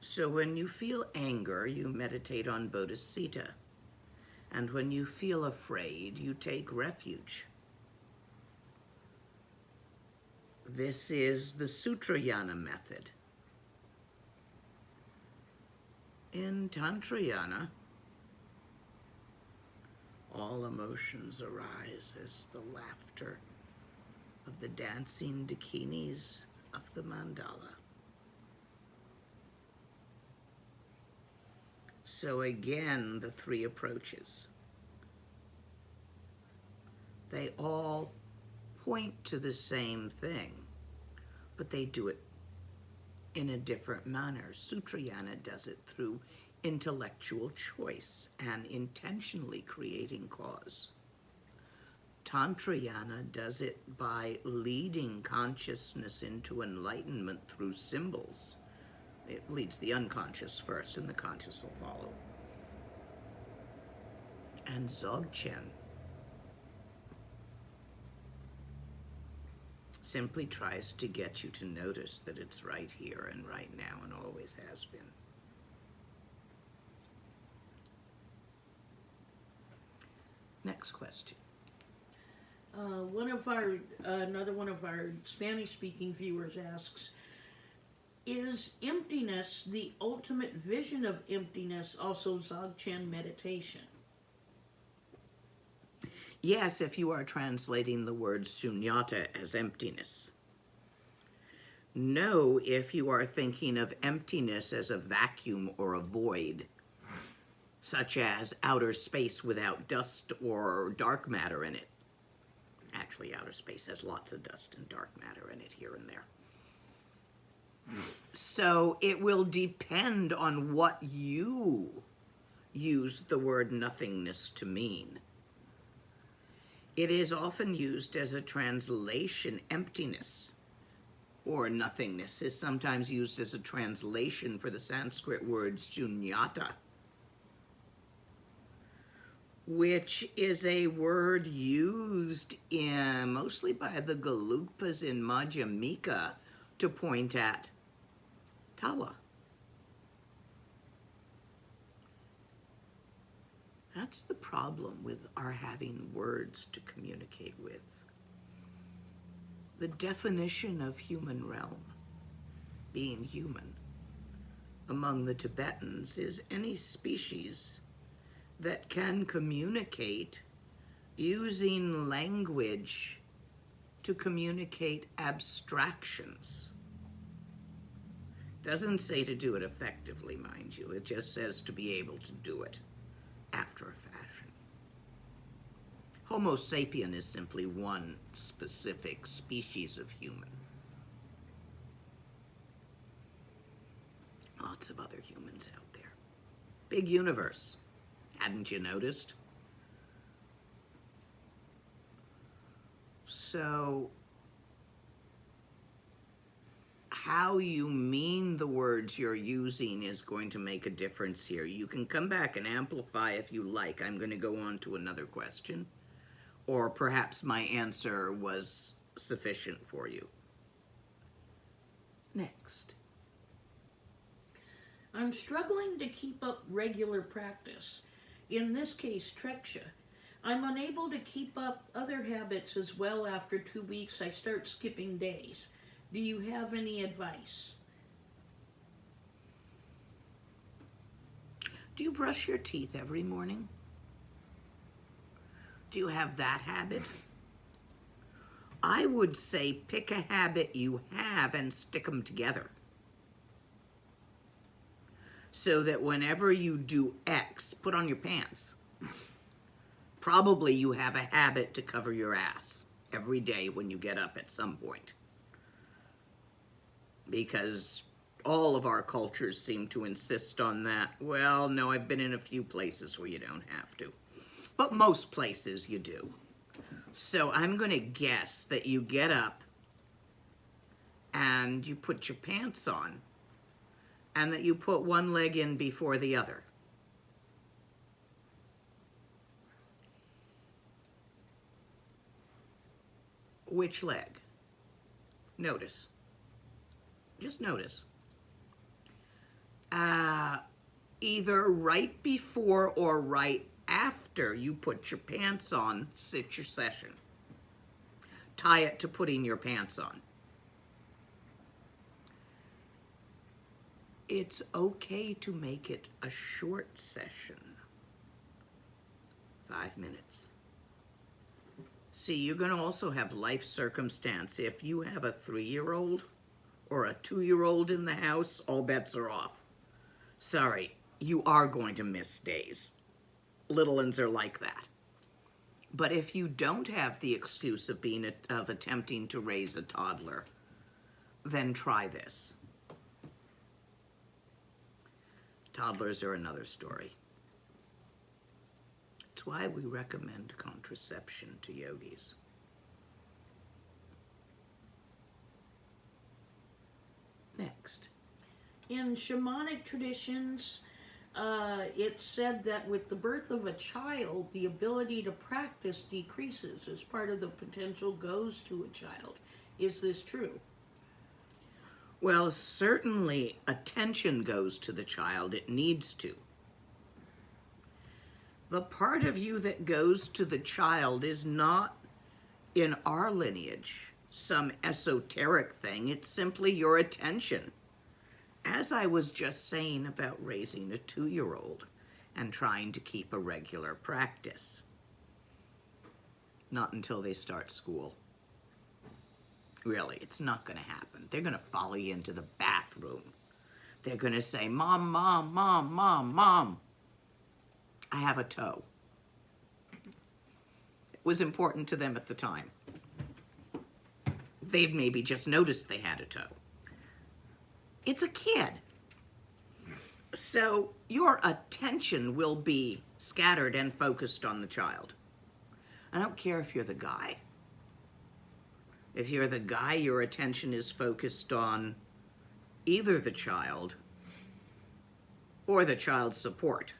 So when you feel anger, you meditate on bodhicitta. And when you feel afraid, you take refuge. This is the Sunyata method. In Tantrayana, all emotions arise as the laughter of the dancing dakinis of the mandala. So again, the 3 approaches. They all point to the same thing, but they do it in a different manner. Sunyata does it through intellectual choice and intentionally creating cause. Tantrayana does it by leading consciousness into enlightenment through symbols. It leads the unconscious first, and the conscious will follow. And Dzogchen simply tries to get you to notice that it's right here and right now and always has been. Next question. Another one of our Spanish-speaking viewers asks, is emptiness, the ultimate vision of emptiness, also Dzogchen meditation? Yes, if you are translating the word Sunyata as emptiness. No, if you are thinking of emptiness as a vacuum or a void, such as outer space without dust or dark matter in it. Actually, outer space has lots of dust and dark matter in it here and there. So it will depend on what you use the word nothingness to mean. It is often used as a translation. Emptiness or nothingness is sometimes used as a translation for the Sanskrit word Sunyata, which is a word used mostly by the Gelugpas in Madhyamika to point at Tawa. That's the problem with our having words to communicate with. The definition of human realm, being human, among the Tibetans is any species that can communicate using language to communicate abstractions. Doesn't say to do it effectively, mind you. It just says to be able to do it after a fashion. Homo sapien is simply one specific species of human. Lots of other humans out there. Big universe. Hadn't you noticed? So, how you mean the words you're using is going to make a difference here. You can come back and amplify if you like. I'm going to go on to another question. Or perhaps my answer was sufficient for you. Next. I'm struggling to keep up regular practice. In this case, Treksha. I'm unable to keep up other habits as well. After 2 weeks, I start skipping days. Do you have any advice? Do you brush your teeth every morning? Do you have that habit? I would say pick a habit you have and stick them together. so that whenever you do X, put on your pants. Probably you have a habit to cover your ass every day when you get up at some point. Because all of our cultures seem to insist on that. Well, no, I've been in a few places where you don't have to. But most places you do. So I'm going to guess that you get up and you put your pants on and that you put one leg in before the other. Which leg? Notice. Just notice. Either right before or right after you put your pants on, sit your session. Tie it to putting your pants on. It's okay to make it a short session. 5 minutes. See, you're going to also have life circumstance. If you have a 3-year-old or a 2-year-old in the house, all bets are off. Sorry, you are going to miss days. Little ones are like that. But if you don't have the excuse of attempting to raise a toddler, then try this. Toddlers are another story. It's why we recommend contraception to yogis. Next. In shamanic traditions, it's said that with the birth of a child, the ability to practice decreases as part of the potential goes to a child. Is this true? Well, certainly attention goes to the child. It needs to. The part of you that goes to the child is not, in our lineage, some esoteric thing. It's simply your attention. As I was just saying about raising a 2-year-old and trying to keep a regular practice. Not until they start school. Really, it's not going to happen. They're going to follow you into the bathroom. They're going to say, Mom, Mom, Mom, Mom, Mom, I have a toe. It was important to them at the time. They'd maybe just noticed they had a toe. It's a kid. So your attention will be scattered and focused on the child. I don't care if you're the guy. If you're the guy, your attention is focused on either the child or the child's support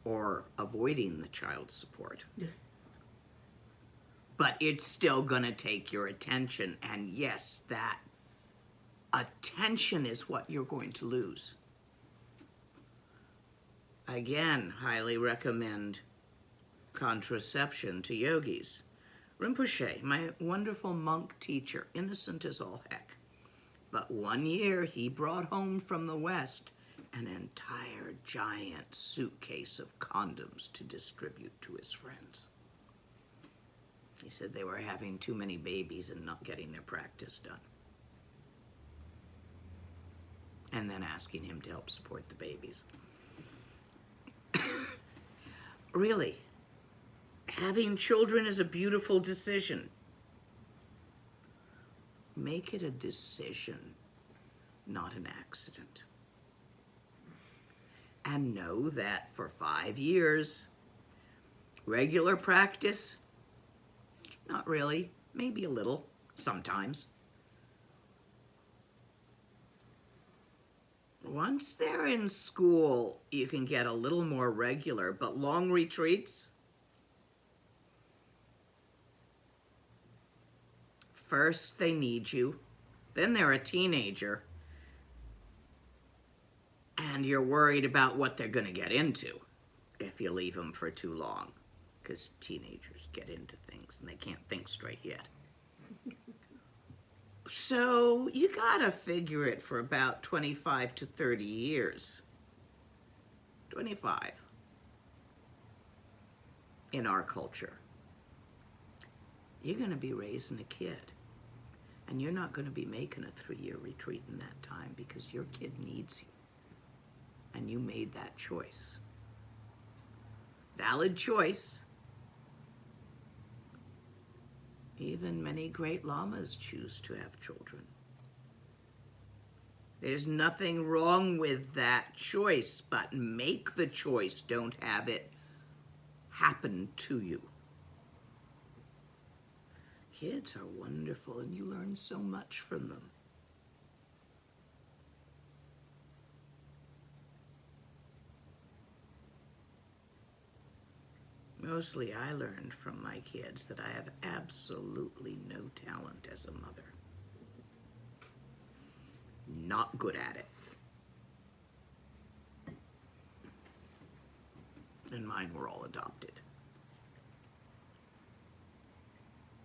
or avoiding the child's support. But it's still going to take your attention. And yes, that attention is what you're going to lose. Again, highly recommend contraception to yogis. Rinpoche, my wonderful monk teacher, innocent as all heck. But one year he brought home from the West an entire giant suitcase of condoms to distribute to his friends. He said they were having too many babies and not getting their practice done. And then asking him to help support the babies. Really, having children is a beautiful decision. Make it a decision, not an accident. And know that for 5 years, regular practice, not really, maybe a little, sometimes. Once they're in school, you can get a little more regular, but long retreats, first they need you, then they're a teenager, and you're worried about what they're going to get into if you leave them for too long, because teenagers get into things and they can't think straight yet. So you gotta figure it for about 25 to 30 years. 25 in our culture. You're gonna be raising a kid. And you're not gonna be making a 3-year retreat in that time because your kid needs you. and you made that choice. Valid choice. Even many great lamas choose to have children. There's nothing wrong with that choice, but make the choice. Don't have it happen to you. Kids are wonderful, and you learn so much from them. Mostly I learned from my kids that I have absolutely no talent as a mother. Not good at it. And mine were all adopted.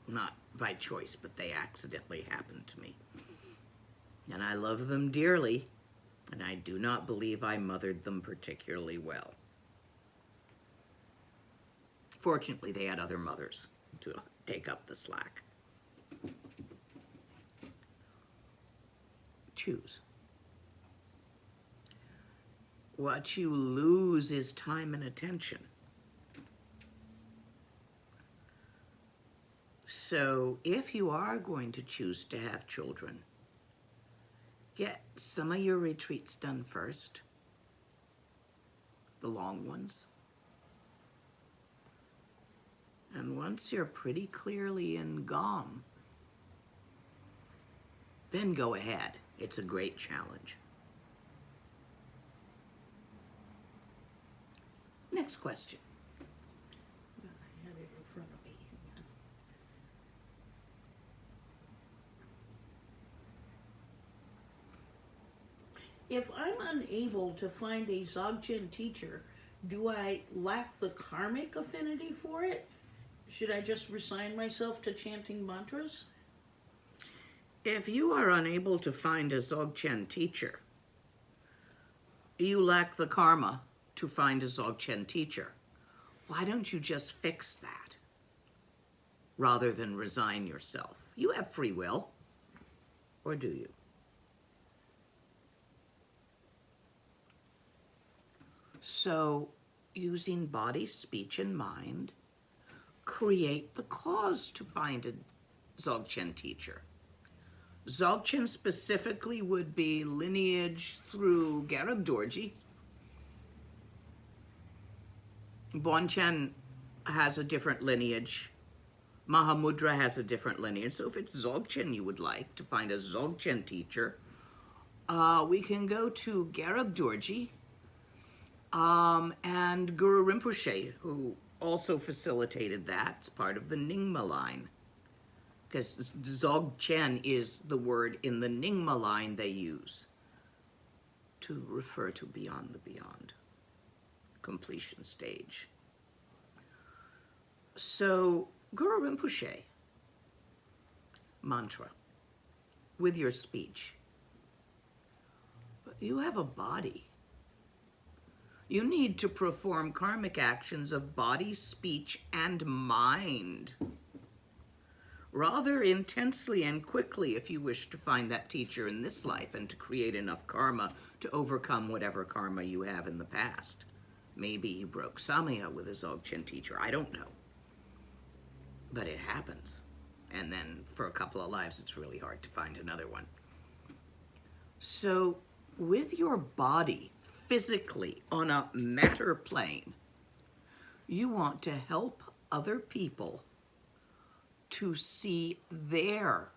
Not by choice, but they accidentally happened to me. And I love them dearly, and I do not believe I mothered them particularly well. Fortunately, they had other mothers to take up the slack. Choose. What you lose is time and attention. So if you are going to choose to have children, get some of your retreats done first, the long ones. And once you're pretty clearly in GOM, then go ahead. It's a great challenge. Next question. I had it in front of me. If I'm unable to find a Dzogchen teacher, do I lack the karmic affinity for it? Should I just resign myself to chanting mantras? If you are unable to find a Dzogchen teacher, you lack the karma to find a Dzogchen teacher. Why don't you just fix that rather than resign yourself? You have free will, or do you? So, using body, speech, and mind, create the cause to find a Dzogchen teacher. Dzogchen specifically would be lineage through Garab Dorji. Bonchen has a different lineage. Mahamudra has a different lineage. So if it's Dzogchen you would like to find a Dzogchen teacher, we can go to Garab Dorji and Guru Rinpoche, who also facilitated that. It's part of the Nyingma line. Because Dzogchen is the word in the Nyingma line they use to refer to beyond the beyond, completion stage. So, Guru Rinpoche, mantra, with your speech. But you have a body. You need to perform karmic actions of body, speech, and mind rather intensely and quickly if you wish to find that teacher in this life and to create enough karma to overcome whatever karma you have in the past. Maybe you broke Samaya with a Dzogchen teacher, I don't know. But it happens. And then for a couple of lives, it's really hard to find another one. So with your body, physically, on a matter plane, you want to help other people to see their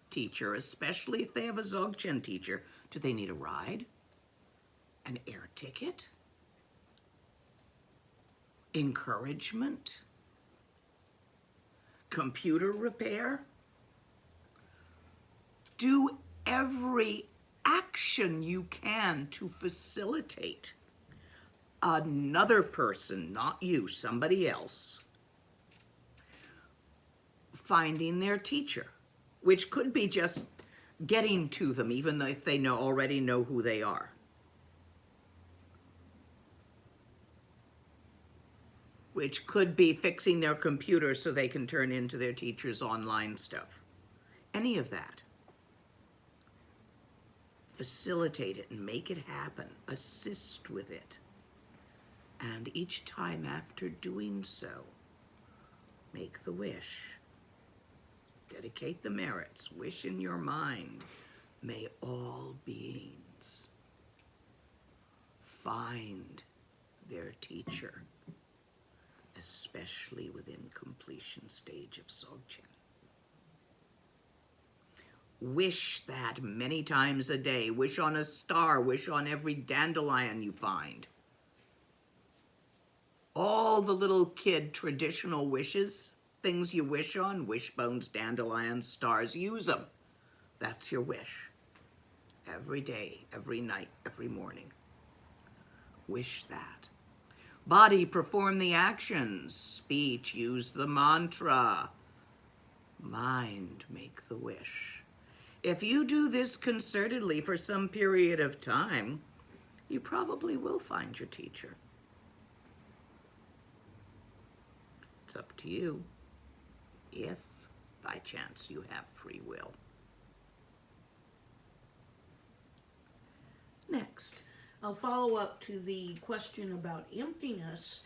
teacher, especially if they have a Dzogchen teacher. Do they need a ride? An air ticket? Encouragement? Computer repair? Do every action you can to facilitate another person, not you, somebody else, finding their teacher, which could be just getting to them, even though if they already know who they are. Which could be fixing their computer so they can turn into their teacher's online stuff. Any of that. facilitate it and make it happen, assist with it. And each time after doing so, make the wish. Dedicate the merits. Wish in your mind, may all beings find their teacher, especially within completion stage of Dzogchen. Wish that many times a day. Wish on a star. Wish on every dandelion you find. All the little kid traditional wishes, things you wish on, wishbones, dandelions, stars, use them. That's your wish. Every day, every night, every morning. Wish that. Body, perform the actions. Speech, use the mantra. Mind, make the wish. If you do this concertedly for some period of time, you probably will find your teacher. It's up to you, if by chance you have free will. Next. I'll follow up to the question about emptiness.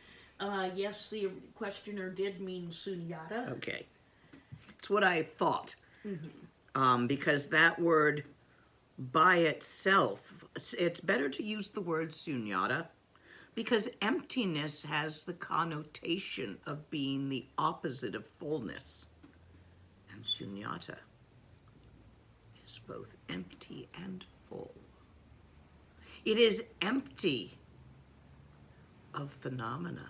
Yes, the questioner did mean Sunyata. Okay. It's what I thought. Because that word by itself, it's better to use the word Sunyata, because emptiness has the connotation of being the opposite of fullness. And Sunyata is both empty and full. It is empty of phenomena,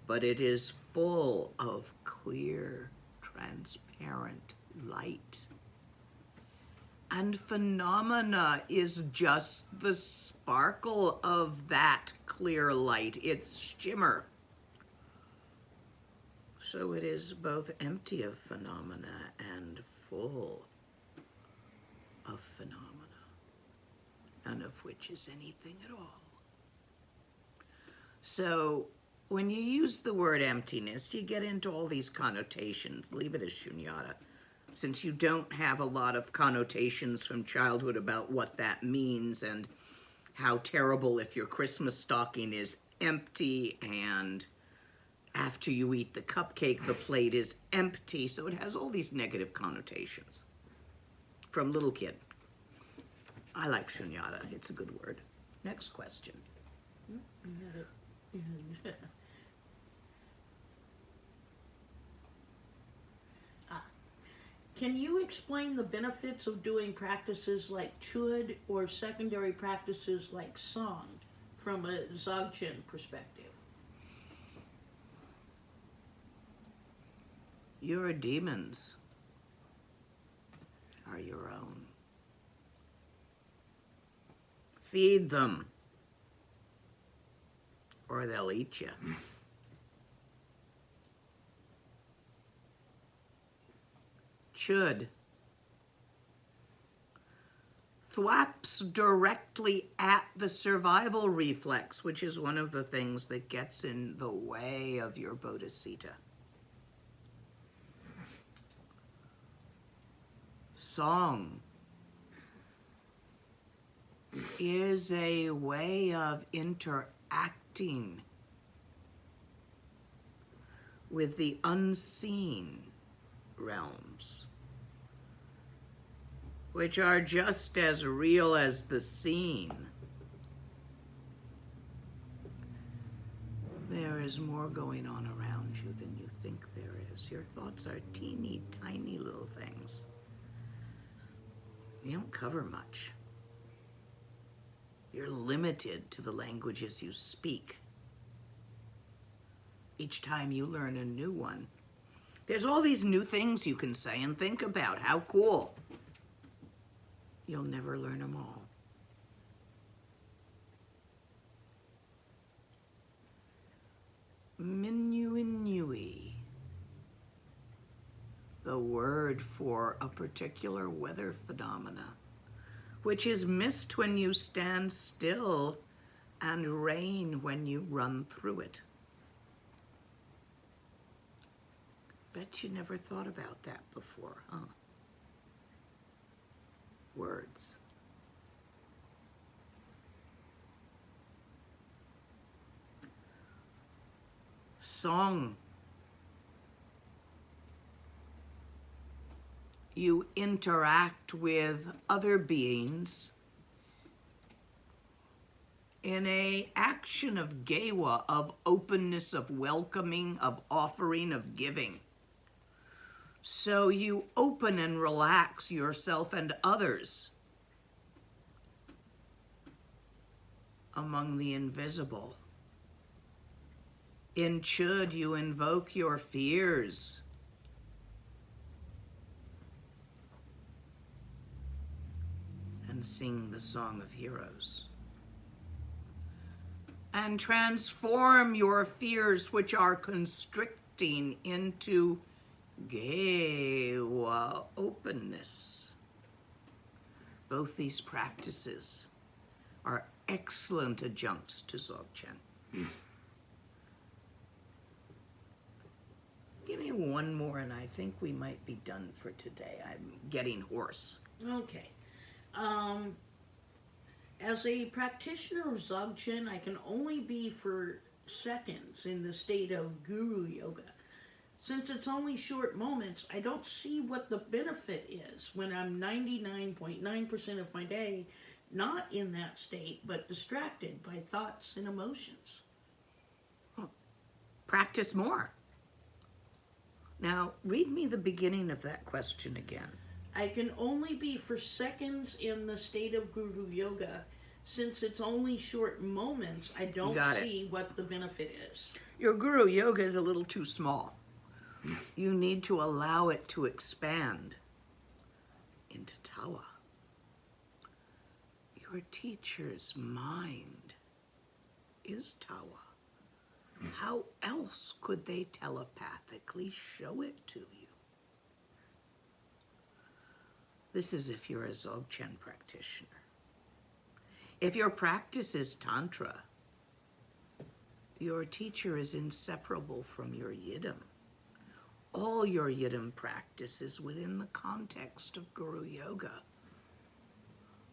but it is full of clear, transparent light. And phenomena is just the sparkle of that clear light, its shimmer. So it is both empty of phenomena and full of phenomena, none of which is anything at all. So when you use the word emptiness, you get into all these connotations. Leave it as Sunyata, since you don't have a lot of connotations from childhood about what that means and how terrible if your Christmas stocking is empty and after you eat the cupcake, the plate is empty. So it has all these negative connotations from little kid. I like Sunyata. It's a good word. Next question. Can you explain the benefits of doing practices like chud or secondary practices like song from a Dzogchen perspective? Your demons are your own. Feed them, or they'll eat you. Chud thwaps directly at the survival reflex, which is one of the things that gets in the way of your bodhicitta. Song is a way of interacting with the unseen realms, which are just as real as the seen. There is more going on around you than you think there is. Your thoughts are teeny tiny little things. You don't cover much. You're limited to the languages you speak. Each time you learn a new one, there's all these new things you can say and think about. How cool. You'll never learn them all. Minuinui, the word for a particular weather phenomena, which is mist when you stand still and rain when you run through it. Bet you never thought about that before, huh? words. Song. You interact with other beings in a action of gewa, of openness, of welcoming, of offering, of giving. So you open and relax yourself and others among the invisible. In Chud, you invoke your fears. And sing the Song of Heroes. And transform your fears, which are constricting, into gewa, openness. Both these practices are excellent adjuncts to Dzogchen. Give me one more and I think we might be done for today. I'm getting hoarse. Okay. As a practitioner of Dzogchen, I can only be for seconds in the state of guru yoga. Since it's only short moments, I don't see what the benefit is when I'm 99.9% of my day not in that state, but distracted by thoughts and emotions. Practice more. Now, read me the beginning of that question again. I can only be for seconds in the state of guru yoga. Since it's only short moments, I don't see what the benefit is. Your guru yoga is a little too small. You need to allow it to expand into Tawa. Your teacher's mind is Tawa. How else could they telepathically show it to you? This is if you're a Dzogchen practitioner. If your practice is Tantra, your teacher is inseparable from your Yidam. All your Yidam practice is within the context of Guru Yoga.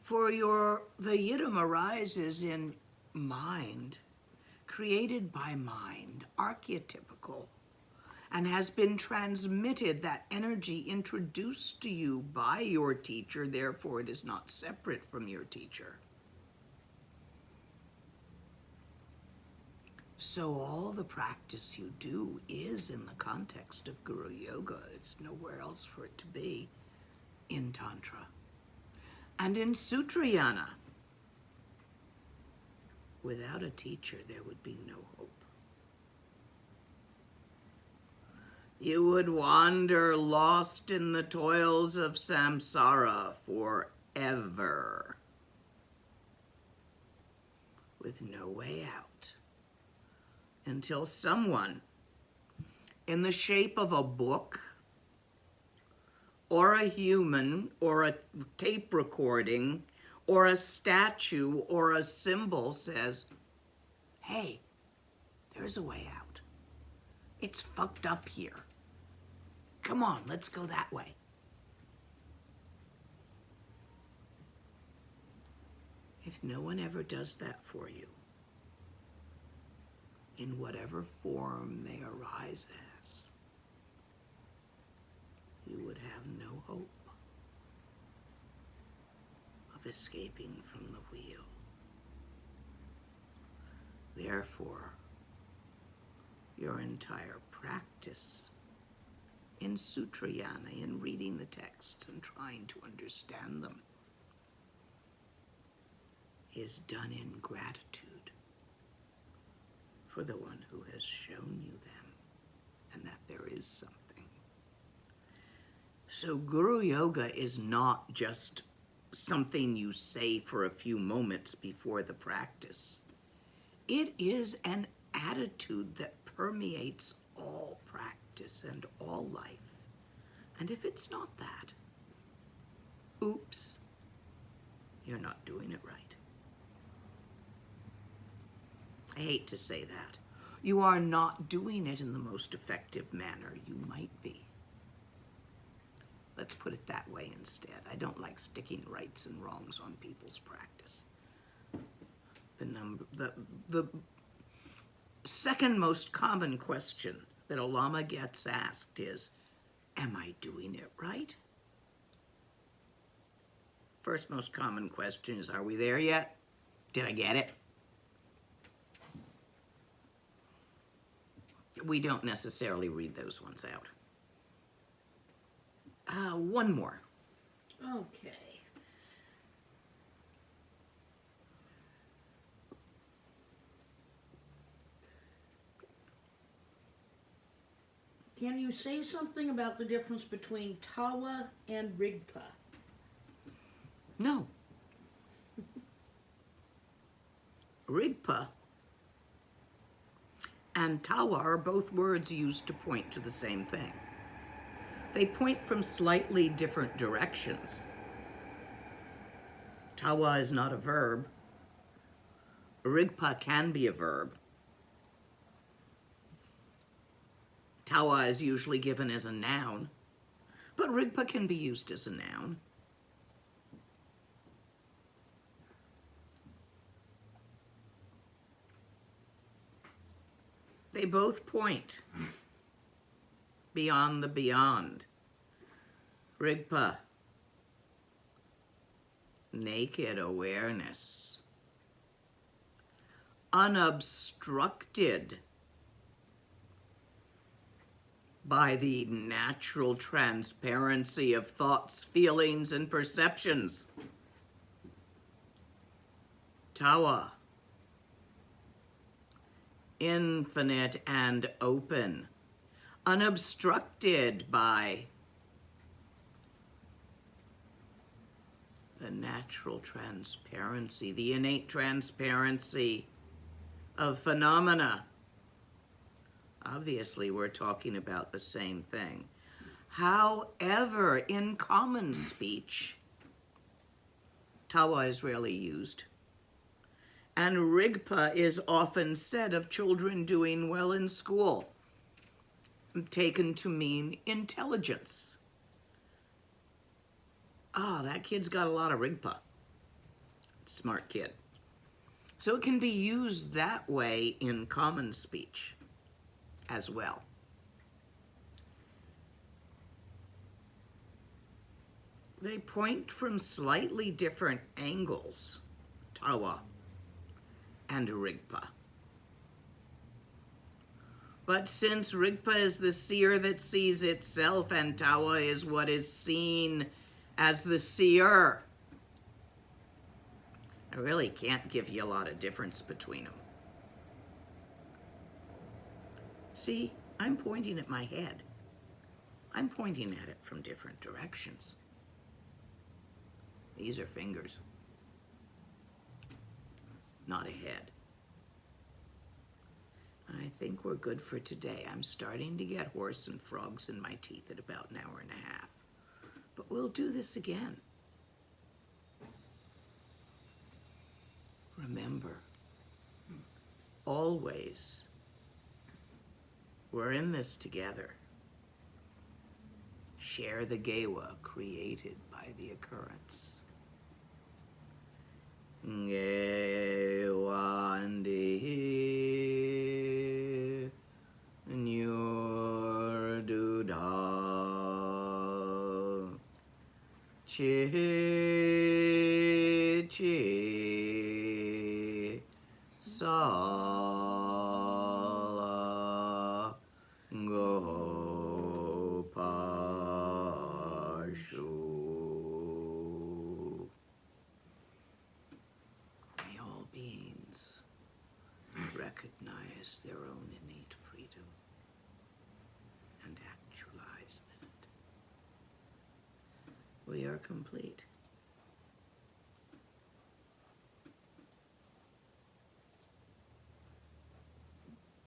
For the Yidam arises in mind, created by mind, archetypical, and has been transmitted, that energy introduced to you by your teacher, therefore it is not separate from your teacher. So all the practice you do is in the context of Guru Yoga. It's nowhere else for it to be in Tantra. And in Sutrayana, without a teacher, there would be no hope. You would wander lost in the toils of samsara forever, with no way out, until someone in the shape of a book or a human or a tape recording or a statue or a symbol says, hey, there's a way out. It's fucked up here. Come on, let's go that way. If no one ever does that for you, in whatever form they arise as, you would have no hope of escaping from the wheel. Therefore, your entire practice in Sutrayana, in reading the texts and trying to understand them, is done in gratitude for the one who has shown you them, and that there is something. So Guru Yoga is not just something you say for a few moments before the practice. It is an attitude that permeates all practice and all life. And if it's not that, oops, you're not doing it right. I hate to say that. You are not doing it in the most effective manner you might be. Let's put it that way instead. I don't like sticking rights and wrongs on people's practice. The second most common question that a Lama gets asked is, am I doing it right? First most common question is, are we there yet? Did I get it? We don't necessarily read those ones out. One more. Okay. Can you say something about the difference between Tawa and Rigpa? No. Rigpa and Tawa are both words used to point to the same thing. They point from slightly different directions. Tawa is not a verb. Rigpa can be a verb. Tawa is usually given as a noun, but Rigpa can be used as a noun. They both point beyond the beyond. Rigpa, naked awareness, unobstructed by the natural transparency of thoughts, feelings, and perceptions. Tawa, infinite and open, unobstructed by the natural transparency, the innate transparency of phenomena. Obviously, we're talking about the same thing. However, in common speech, Tawa is rarely used. And Rigpa is often said of children doing well in school, taken to mean intelligence. Oh, that kid's got a lot of Rigpa. Smart kid. So it can be used that way in common speech as well. They point from slightly different angles, Tawa and Rigpa. But since Rigpa is the seer that sees itself and Tawa is what is seen as the seer, I really can't give you a lot of difference between them. See, I'm pointing at my head. I'm pointing at it from different directions. These are fingers, not a head. I think we're good for today. I'm starting to get horse and frogs in my teeth at about an hour and a half. But we'll do this again. Remember, always, we're in this together. Share the Gewa created by the occurrence. Gewa ndi nyur duda chi chi sala go pashu. May all beings recognize their own innate freedom and actualize that. We are complete.